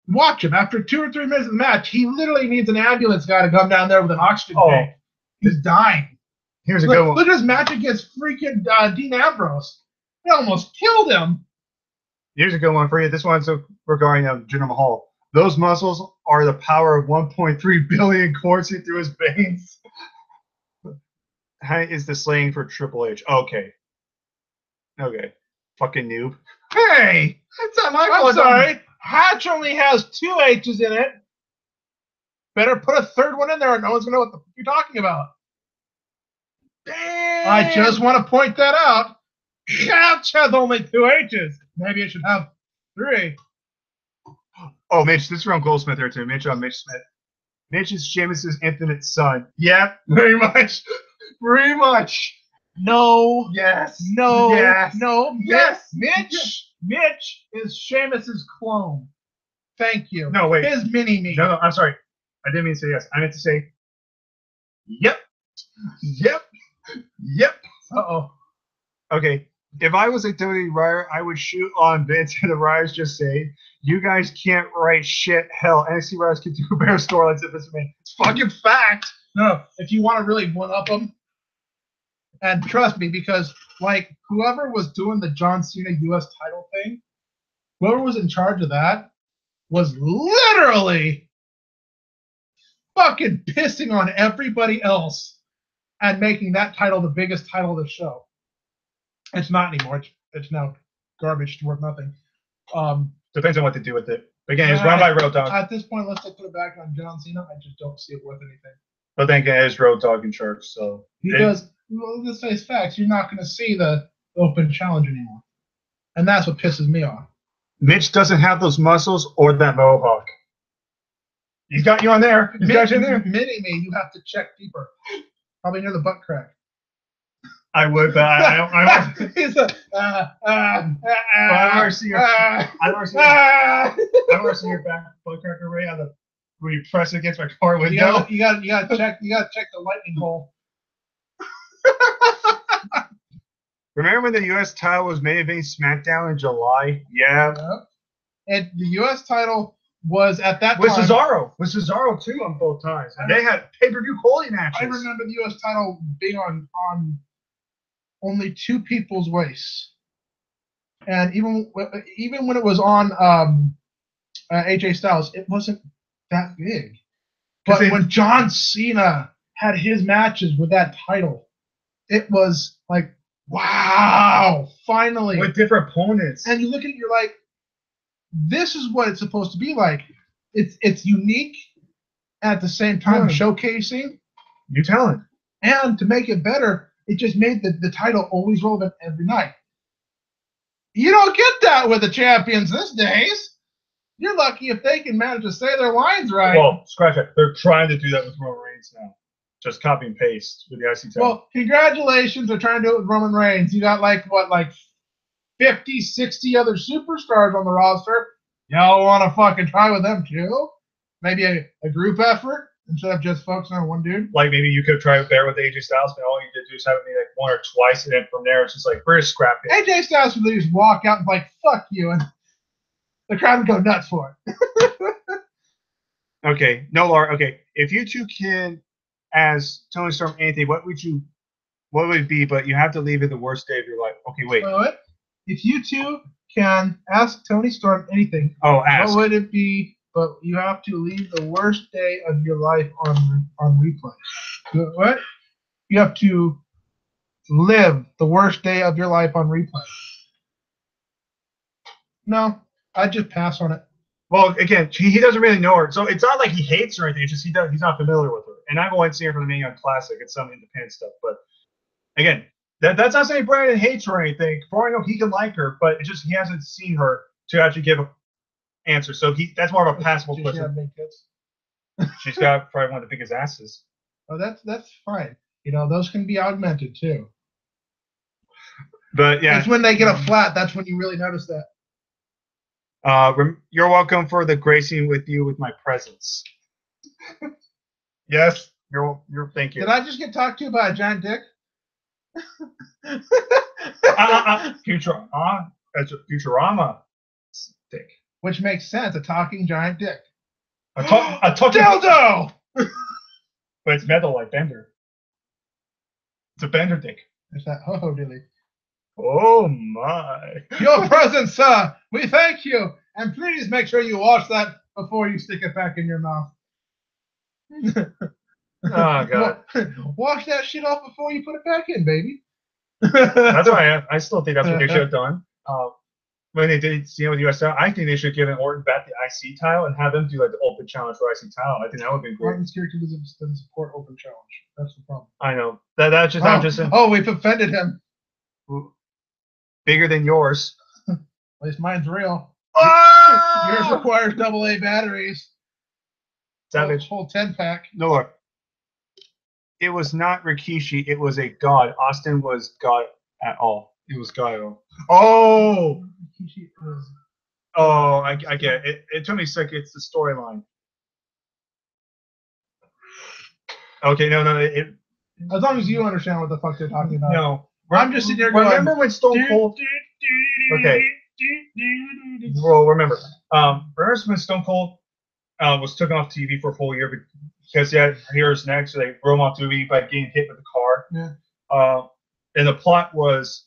A: watch him. After 2 or 3 minutes of the match, he literally needs an ambulance guy to come down there with an oxygen tank. He's dying.
B: Here's a good one.
A: Look at his match against freaking Dean Ambrose. He almost killed him.
B: Here's a good one for you. This one's regarding Jinder Mahal. Those muscles are the power of 1.3 billion coursing through his veins. How is the slaying for Triple H? Okay. Fucking noob. Hey! That's not my fault.
A: I'm sorry. Hatch only has 2 H's in it. Better put a third one in there or no one's going to know what the fuck you're talking about.
B: Damn!
A: I just want to point that out. Hatch has only 2 H's. Maybe it should have 3.
B: Oh, Mitch, this is from Goldsmith there too. Mitch Smith. Mitch is Sheamus' infinite son. Yeah, very much. Very much.
A: No.
B: Yes.
A: No.
B: Yes.
A: No.
B: Yes.
A: Mitch is Sheamus' clone. Thank you.
B: No, wait.
A: His mini-me.
B: No, I'm sorry. I didn't mean to say yes. I meant to say, yep. Yep. Yep.
A: Uh-oh.
B: Okay. If I was a WWE writer, I would shoot on Vince and the writers just say, you guys can't write shit. Hell, NXT writers can do better storylines if it's me. It's fucking fact.
A: No, if you want to really one-up them, and trust me, because, whoever was doing the John Cena U.S. title thing, whoever was in charge of that was literally fucking pissing on everybody else and making that title the biggest title of the show. It's not anymore. It's now garbage. It's worth nothing.
B: Depends on what to do with it. But again, it's run by Road Dogg.
A: At this point, let's just put it back on John Cena. I just don't see it worth anything.
B: But then again, it's Road Dogg in charge, so.
A: Because, let's face facts, you're not going to see the open challenge anymore. And that's what pisses me off.
B: Mitch doesn't have those muscles or that mohawk. He's got you on there. He's got you in there.
A: Mini-me, you have to check deeper. Probably near the butt crack.
B: I would, but I don't.
A: He's a.
B: I've never seen your back butt crack array on the when you press it against my car window.
A: You got to check the lightning hole.
B: Remember when the U.S. title was main event SmackDown in July? Yeah.
A: And the U.S. title was at that
B: with
A: time.
B: With Cesaro too on both times, and they had pay-per-view quality matches.
A: I remember the U.S. title being on only 2 people's waists, and even when it was on AJ Styles, it wasn't that big. But when John Cena had his matches with that title, it was like, wow, finally.
B: With different opponents.
A: And you look at it, you're like, this is what it's supposed to be like. It's unique, at the same time showcasing
B: new talent.
A: And to make it better, it just made the title always relevant every night. You don't get that with the champions these days. You're lucky if they can manage to say their lines right.
B: Well, scratch that. They're trying to do that with Roman Reigns now. Just copy and paste with the IC title.
A: Well, congratulations. They're trying to do it with Roman Reigns. You got like 50, 60 other superstars on the roster. Y'all want to fucking try with them too? Maybe a group effort instead of just focusing on one dude?
B: Like maybe you could try it there with AJ Styles, but all you did do is have it be like one or twice, and then from there it's just like, we're just scrapping.
A: AJ Styles would just walk out and be like, fuck you, and the crowd would go nuts for it.
B: Okay, no, Laura. Okay, if you two can, as Tony Storm, anything, what would it be? But you have to leave it the worst day of your life. Okay, wait.
A: What? If you two can ask Tony Storm anything,
B: Oh, ask.
A: what would it be? But you have to leave the worst day of your life on replay. What? You have to live the worst day of your life on replay. No, I'd just pass on it.
B: Well, again, he doesn't really know her, so it's not like he hates her or anything. It's just he's not familiar with her. And I've only seen her from the Mae Young Classic and some independent stuff. But again, that's not saying Brandon hates her or anything. For I know, he can like her, but it's just he hasn't seen her to actually give an answer. So that's more of a passable
A: Does she
B: question.
A: have big tits?
B: She's got probably one of the biggest asses.
A: Oh, that's fine. You know, those can be augmented too.
B: But yeah,
A: it's when they get a flat. That's when you really notice that.
B: You're welcome for the gracing with you with my presence. Yes, thank you.
A: Did I just get talked to by a giant dick?
B: Futurama dick.
A: Which makes sense. A talking giant dick.
B: A talking
A: dildo.
B: But it's metal like Bender. It's a Bender dick.
A: Is that dilly?
B: Oh my!
A: Your presence, sir. We thank you, and please make sure you wash that before you stick it back in your mouth.
B: Oh god!
A: Wash that shit off before you put it back in, baby.
B: That's why I still think that's what they should have done. When they did with USL, I think they should give Orton back the IC title and have them do like the open challenge for IC title. I think that would be great.
A: Orton's character doesn't support open challenge. That's the problem.
B: I know that's just I'm just.
A: We've offended him.
B: Bigger than yours.
A: At least mine's real.
B: Oh!
A: Yours requires AA batteries.
B: Savage.
A: Whole 10-pack.
B: No, Lord. It was not Rikishi. It was a god. Austin was god at all. It was god at all. Oh!
A: Rikishi was...
B: Oh, I get it. It took me a second. It's the storyline. Okay, no.
A: As long as you understand what the fuck they're talking about.
B: No.
A: I'm just sitting there going...
B: Remember when Stone Cold... Okay. Well, remember. Remember when Stone Cold was taken off TV for a full year because he had Heroes Next, so they threw him off TV by getting hit with a car.
A: Yeah.
B: And the plot was,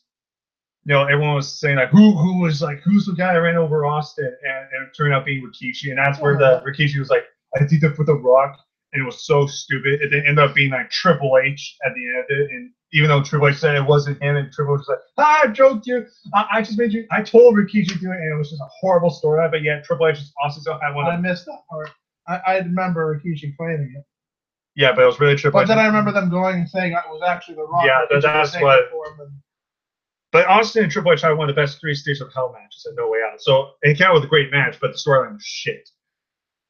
B: everyone was saying like, who's the guy that ran over Austin, and it turned out being Rikishi, and that's where the Rikishi was like, I think they put the Rock, and it was so stupid. It ended up being like Triple H at the end of it, and even though Triple H said it wasn't him, and Triple H was like, I joked you, I just made you, I told Rikishi to do it, and it was just a horrible story. But yeah, Triple H also had one.
A: I missed that part. I remember Rikishi claiming it.
B: Yeah, but it was really Triple H.
A: But then I remember them going and saying it was actually the Rock.
B: Yeah, that's what. But Austin and Triple H had one of the best 3 Stages of Hell matches at No Way Out. So it came out with a great match, but the storyline was shit.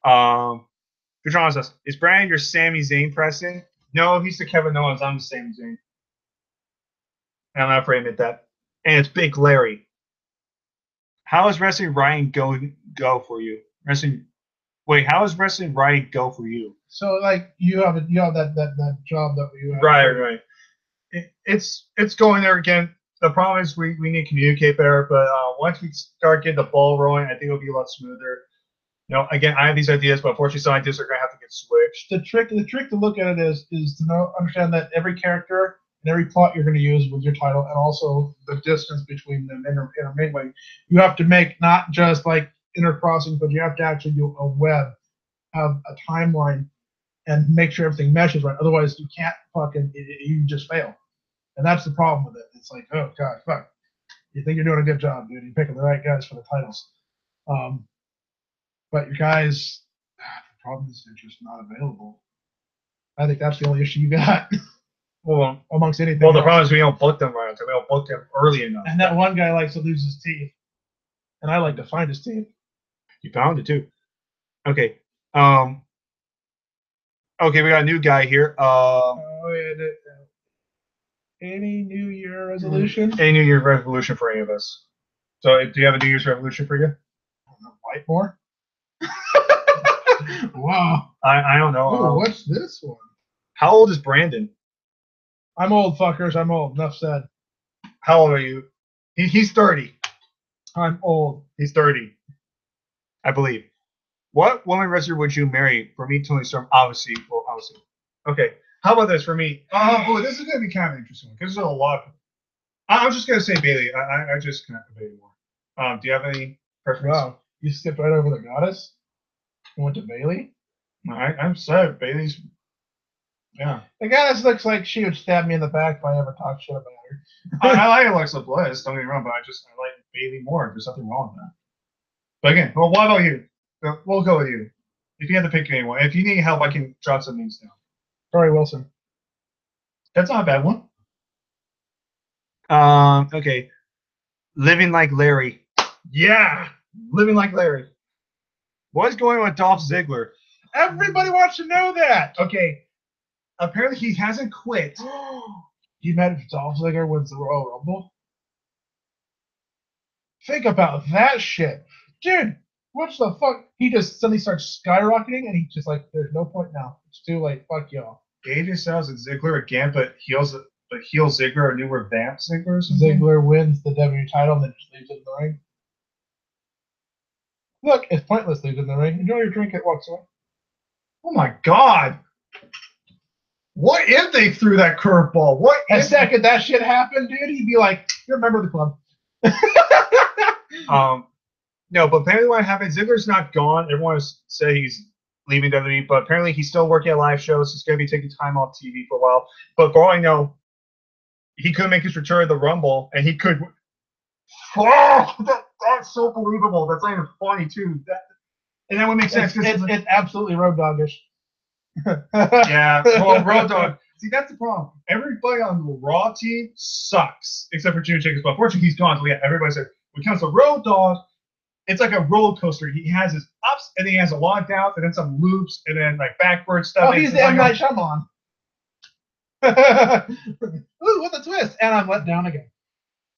B: Futurama says, is Brandon your Sami Zayn pressing? No, he's the Kevin Owens. I'm the Sami Zayn. And I'm not afraid to admit that. And it's Big Larry. How is Wrestling Ryan go for you? How is Wrestling Ryan go for you?
A: So like you have that job that you have.
B: Right. It's going there again. The problem is we need to communicate better, but once we start getting the ball rolling, I think it'll be a lot smoother. Again, I have these ideas, but unfortunately some ideas are gonna have to get switched. The trick
A: to look at it is to understand that every character and every plot you're going to use with your title, and also the distance between them intermingling. You have to make not just like intercrossing, but you have to actually do a web, have a timeline, and make sure everything meshes right. Otherwise, you can't you just fail. And that's the problem with it. It's like, oh god, fuck. You think you're doing a good job, dude. You're picking the right guys for the titles. But your guys, the problem is they're just not available. I think that's the only issue you got.
B: Well,
A: amongst anything.
B: well, the
A: else.
B: problem is we don't book them right. We don't book them early enough.
A: And that one guy likes to lose his teeth, and I like to find his teeth.
B: You found it too. Okay. Okay, we got a new guy here.
A: Any New Year resolution?
B: Any New Year's resolution for any of us? So, do you have a New Year's resolution for you?
A: White more? Wow.
B: I don't know.
A: Oh, what's this one?
B: How old is Brandon?
A: I'm old, fuckers. I'm old. Enough said.
B: How old are you? He's 30.
A: I'm old.
B: He's 30, I believe. What woman wrestler would you marry? For me, Tony Storm, obviously. Well, obviously. Okay. How about this for me? Oh, this is going to be kind of interesting because there's a lot. I'm just going to say Bailey. I just connect with Bailey more. Do you have any preference?
A: Wow. You skipped right over the goddess and went to Bailey?
B: I'm sad. Bailey's. Yeah.
A: The goddess looks like she would stab me in the back if I ever talk shit about her.
B: I like Alexa Bliss, don't get me wrong, but I like Bailey more. There's nothing wrong with that. But again, well, what about you? We'll go with you. If you had to pick anyone, if you need help, I can jot some names down.
A: Tori Wilson.
B: That's not a bad one. Okay. Living like Larry. Yeah, living like Larry. What's going on with Dolph Ziggler?
A: Everybody wants to know that.
B: Okay. Apparently he hasn't quit.
A: You mad if Dolph Ziggler wins the Royal Rumble? Think about that shit. Dude, what the fuck? He just suddenly starts skyrocketing and he's just like, there's no point now. It's too late. Fuck y'all.
B: AJ Styles and Ziggler again, but heel Ziggler, a new revamped Ziggler or something?
A: Ziggler wins the WWE title and then just leaves it in the ring. Look, it's pointless leaving in the ring. Enjoy your drink, it walks away.
B: Oh my god. What if they threw that curveball? What
A: The
B: if
A: second that shit happened, dude, he'd be like, you're a member of the club.
B: No, but apparently what happened, Ziggler's not gone. Everyone has said he's leaving WWE, but apparently he's still working at live shows. He's going to be taking time off TV for a while. But for all I know, he could make his return at the Rumble, and he could. Oh, that's so believable. That's not even funny, too. And that would make sense.
A: It's absolutely Road Doggish.
B: Yeah, well, Road Dogg. See, that's the problem. Everybody on the Raw team sucks, except for Jimmy Jacobs. But unfortunately, he's gone. So yeah, everybody said, when it comes to Road Dogg, it's like a roller coaster. He has his ups, and then he has a lot of downs, and then some loops, and then like backwards stuff.
A: Oh, he's the M. Night Shyamalan. Ooh, what a twist! And I'm let down again.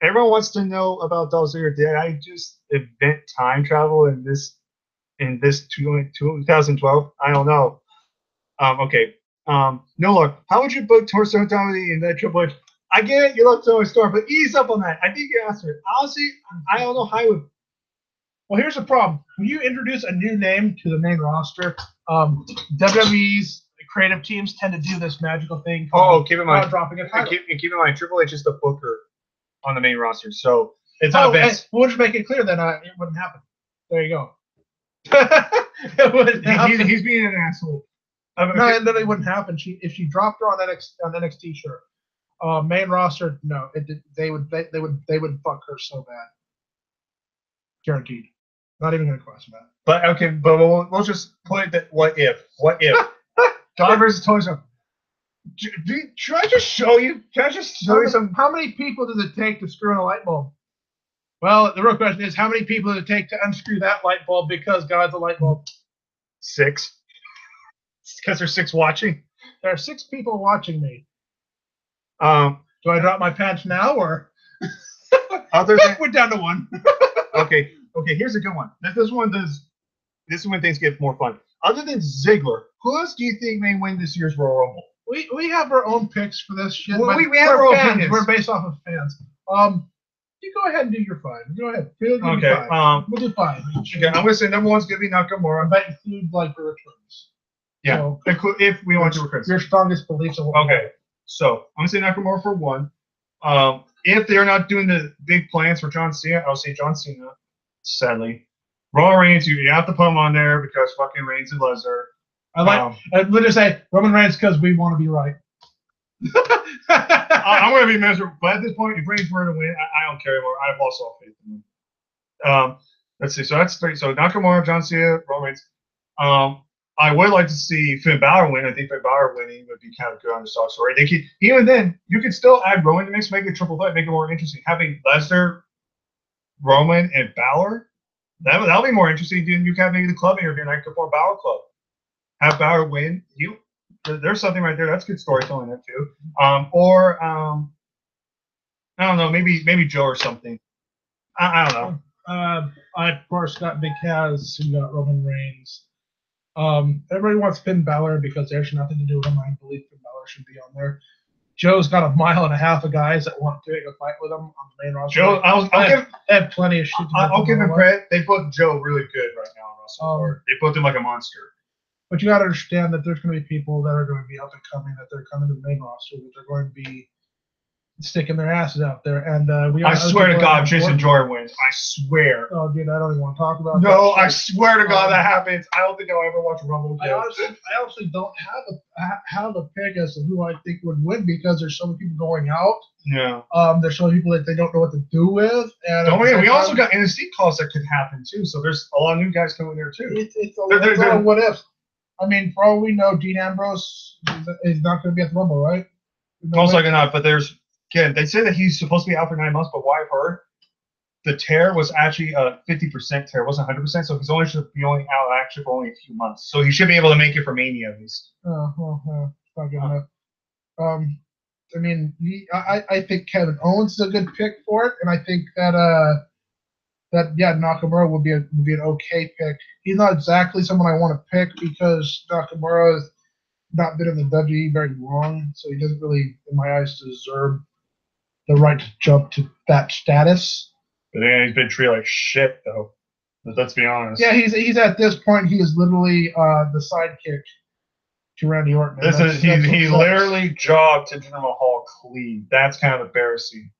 B: Everyone wants to know about Dolph Ziggler. Did I just invent time travel in this 2012? I don't know. Okay. No, look. How would you book Torso Dominity in that Triple H? I get it. You love Tony Storm, but ease up on that. I think you answered it. Honestly, I don't know how I would.
A: Well, here's the problem. When you introduce a new name to the main roster, WWE's creative teams tend to do this magical thing.
B: Keep in mind.
A: Dropping it.
B: Keep in mind, Triple H is the booker on the main roster, so it's not best.
A: We'll just make it clear that it wouldn't happen. There you go.
B: He's being an asshole.
A: No, that it wouldn't happen. If she dropped her on NXT, sure. Main roster, no. They would fuck her so bad. Guaranteed. Not even gonna question that.
B: But okay, but we'll just put it that what if Don versus Tony Storm. Should I just show you? Can I just show you some?
A: How many people does it take to screw in a light bulb? Well, the real question is, how many people does it take to unscrew that light bulb because God's a light bulb?
B: 6. Because there's 6 watching.
A: There are 6 people watching me.
B: Do
A: I drop my pants now, or we're down to 1?
B: Okay. Here's a good one. This is when things get more fun. Other than Ziggler, who else do you think may win this year's Royal Rumble?
A: We have our own picks for this shit.
B: Well, we have our own opinions.
A: We're based off of fans. You go ahead and do your 5. Go ahead.
B: Okay.
A: 5. We'll do 5.
B: Okay, I'm gonna say number 1's gonna be Nakamura.
A: That includes like the returns.
B: Yeah. So, if we want to recruit.
A: Your strongest beliefs.
B: Okay. So I'm gonna say Nakamura for 1. If they're not doing the big plans for John Cena, I'll say John Cena. Sadly, Roman Reigns, you have to put him on there because fucking Reigns and Lesnar.
A: I'd literally say Roman Reigns because we want to be right.
B: I'm going to be miserable, but at this point, if Reigns were to win, I don't care anymore. I've lost all faith in him. Let's see. So that's 3. So Nakamura, John Cena, Roman Reigns. I would like to see Finn Balor win. I think Finn Balor winning would be kind of good on the Star story. They could, even then, you could still add Roman to mix, make it a triple threat, make it more interesting. Having Lesnar, Roman, and Balor, that'll be more interesting than you have maybe the club interview and I could form Balor Club. Have Balor win. There's something right there. That's good storytelling there too. Or I don't know, maybe Joe or something. I don't know.
A: I of course got Big Cass, who got Roman Reigns. Everybody wants Finn Balor because there's nothing to do with him. I believe Finn Balor should be on there. Joe's got a mile and a half of guys that want to make a fight with him on the main roster.
B: Joe,
A: they have plenty of shit.
B: I'll give him credit. They booked Joe really good right now on Wrestle. They booked him like a monster.
A: But you got to understand that there's going to be people that are going to be up and coming, that they're coming to the main roster, that they're going to be sticking their asses out there. And
B: I swear to God, Jason Jordan wins. I swear.
A: Oh, dude, I don't even want to talk about that.
B: No, I swear to God that happens. I don't think I'll ever watch a Rumble again.
A: I honestly don't have a pick as to who I think would win because there's so many people going out.
B: Yeah.
A: There's so many people that they don't know what to do with. And
B: don't forget, we also got NXT calls that could happen too. So there's a lot of new guys coming there too.
A: It's a lot of what ifs. I mean, for all we know, Dean Ambrose is not going to be at the Rumble, right?
B: Most likely not. But again, they say that he's supposed to be out for 9 months, but what I've heard, the tear was actually a 50% tear. It wasn't 100%, so he's only should be out actually for only a few months. So he should be able to make it for Mania at least.
A: Oh, well, not good enough. I mean, I think Kevin Owens is a good pick for it, and I think that Nakamura would be an okay pick. He's not exactly someone I want to pick because Nakamura has not been in the WWE very long, so he doesn't really, in my eyes, deserve the right to jump to that status.
B: But yeah, he's been treated like shit, though. Let's be honest.
A: Yeah, he's at this point. He is literally the sidekick to Randy Orton.
B: He literally jobbed to Jinder Mahal clean. That's kind of embarrassing.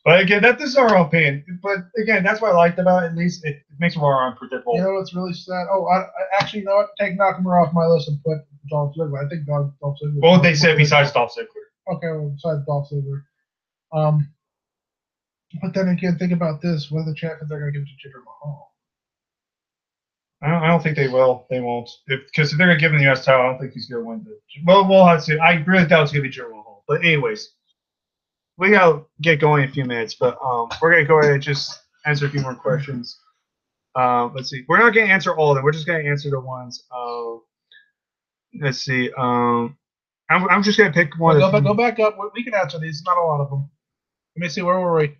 B: But again, this is our own opinion. But again, that's what I liked about it. At least it makes it more unpredictable.
A: You know what's really sad? Oh, I actually, you know what? Take Nakamura off my list and put Dolph Ziggler. I think Dolph Ziggler.
B: What would they say besides Dolph Ziggler?
A: Okay, well, besides Dolph Ziggler. But then again, think about this. What are the chances they're going to give it to Jinder Mahal?
B: I don't think they will. They won't. Because if they're going to give him the US title, I don't think he's going to win it. Well, we'll have to see. I really doubt it's going to be Jinder Mahal. But anyways. We gotta get going in a few minutes, but we're gonna go ahead and just answer a few more questions. Let's see. We're not gonna answer all of them. We're just gonna answer the ones. Let's see. I'm just gonna pick one.
A: Go back up. We can answer these. Not a lot of them. Let me see. Where were we?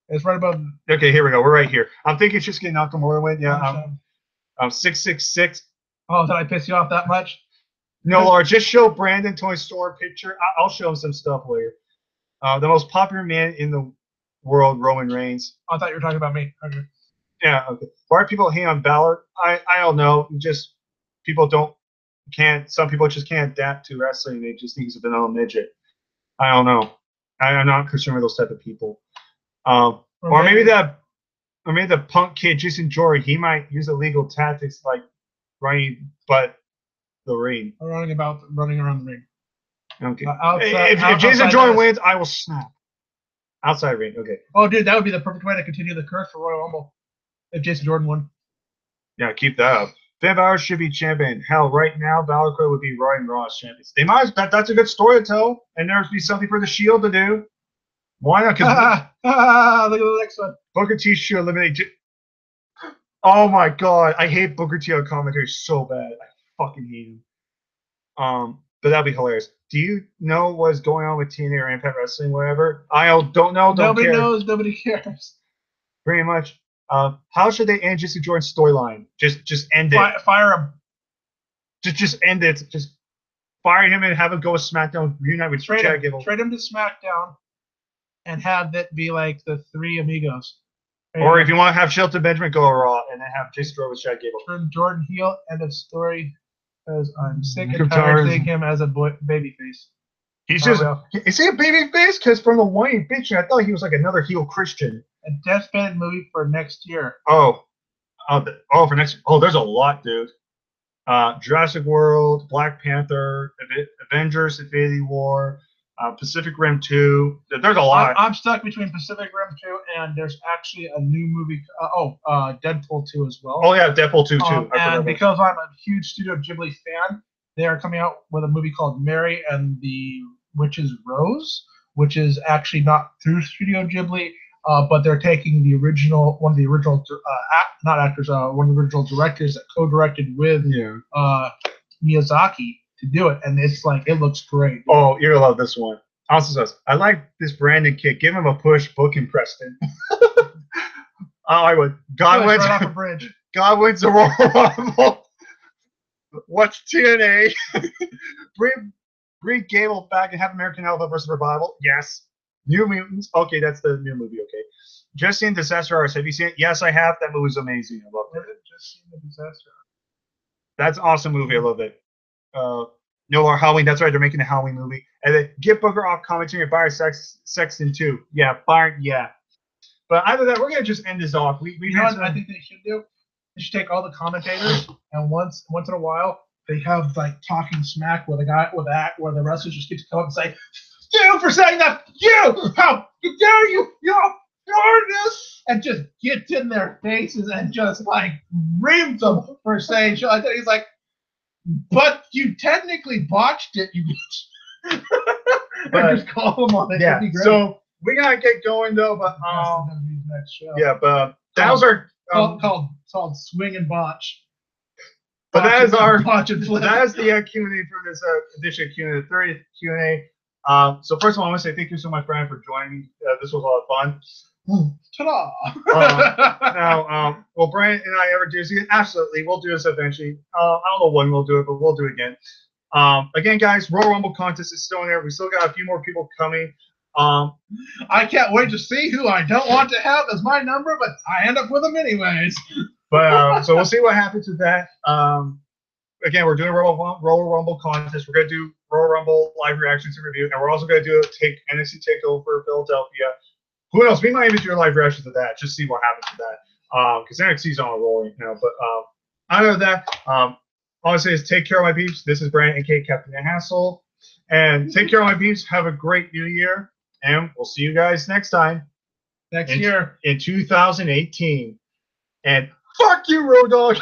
A: It's right above.
B: Okay, here we go. We're right here. I'm thinking it's just getting Nakamura win. Yeah. I'm 666.
A: Oh, did I piss you off that much?
B: No, Laura, just show Brandon Tony Storm picture. I'll show him some stuff later. The most popular man in the world, Roman Reigns.
A: I thought you were talking about me. Okay.
B: Yeah, okay. Why are people hating on Balor? I don't know. Just some people just can't adapt to wrestling. They just think he's a vanilla midget. I don't know. I'm not concerned with those type of people. Or maybe the punk kid, Jason Jordan, he might use illegal tactics like running the ring.
A: Running around the ring.
B: Okay. If Jason Jordan wins, I will snap. Outside ring. Okay.
A: Oh, dude, that would be the perfect way to continue the curse for Royal Rumble. If Jason Jordan won.
B: Yeah, keep that up. Finn Balor should be champion. Hell, right now, Balor Club would be Roy and Raw as champions. They might. That's a good story to tell, and there would be something for the Shield to do. Why not?
A: Look at the next one.
B: Booker T should eliminate. Oh my God, I hate Booker T on commentary so bad. Fucking hate him. But that'd be hilarious. Do you know what's going on with TNA or Impact Wrestling, whatever? I don't know.
A: Nobody knows. Nobody cares.
B: Pretty much. How should they end Jason Jordan's storyline? Just end it.
A: Fire him.
B: Just end it. Just fire him and have him go with SmackDown. Reunite with Chad Gable.
A: Trade him to SmackDown, and have it be like the Three Amigos.
B: Or if you want to have Shelton Benjamin go Raw and then have Jason Jordan with Chad Gable.
A: Turn Jordan heel. End of story. Because I'm sick and tired of seeing him as a babyface.
B: He's just is he a babyface? Because from the Wayne bitching, I thought he was like another heel Christian.
A: A Death Band movie for next year.
B: For next. Oh, there's a lot, dude. Jurassic World, Black Panther, Avengers: Infinity War, Pacific Rim 2. There's a lot.
A: I'm stuck between Pacific Rim 2 and there's actually a new movie. Deadpool 2 as well.
B: Oh yeah, Deadpool 2 too.
A: And because I'm a huge Studio Ghibli fan, they are coming out with a movie called Mary and the Witch's Rose, which is actually not through Studio Ghibli, but they're taking one of the original directors that co-directed with Miyazaki to do it, and it's like, it looks great.
B: Oh, you're gonna love this one. Also says, I like this Brandon kid. Give him a push, book him, Preston. Oh, I would. God wins.
A: Right off a bridge.
B: God wins the Royal Rumble. What's TNA? Bring Gable back and have American Alpha versus Revival. Yes. New Mutants. Okay, that's the new movie. Okay. Just seen Disaster Artist. Have you seen it? Yes, I have. That movie's amazing. I loved it.
A: Just seen the Disaster.
B: That's an awesome movie. I love it. No more Halloween. That's right. They're making a Halloween movie. And then get Booker off commentary and Byron Sexton too. Yeah, Byron. Yeah. But either that, we're gonna just end this off. You
A: know what I think they should do? They should take all the commentators and once in a while they have like talking smack where the wrestlers just get to come up and say, "You for saying that! You! How dare you! You're this!" And just gets in their faces and just like reams them for saying shit like that. He's like, "But you technically botched it, you bitch." But just call them on it.
B: Yeah. So we gotta get going though. But
A: next show.
B: Yeah, but that was our
A: called Swing and Botch.
B: But that is our
A: Botch and Flip.
B: That is the Q&A for this edition of Q&A, the 30th Q&A. So first of all, I want to say thank you so much, Brian, for joining me. This was a lot of fun.
A: Ta-da!
B: Now, will Brian and I ever do this again? Absolutely, we'll do this eventually. I don't know when we'll do it, but we'll do it again. Again, guys, Royal Rumble contest is still in there. We still got a few more people coming.
A: I can't wait to see who I don't want to have as my number, but I end up with them anyways.
B: But so we'll see what happens with that. Again, we're doing a Royal Rumble contest. We're gonna do Royal Rumble live reactions and review, and we're also gonna do NXT Takeover Philadelphia. Who knows? We might even do a live reaction to that. Just see what happens with that. Because NXT's on a roll right now. But other than that, all I say is take care of my peeps. This is Brandon, aka Captain Hassel, and take care of my peeps. Have a great New Year. And we'll see you guys next time.
A: Next year.
B: In 2018. And fuck you, Road Dogg.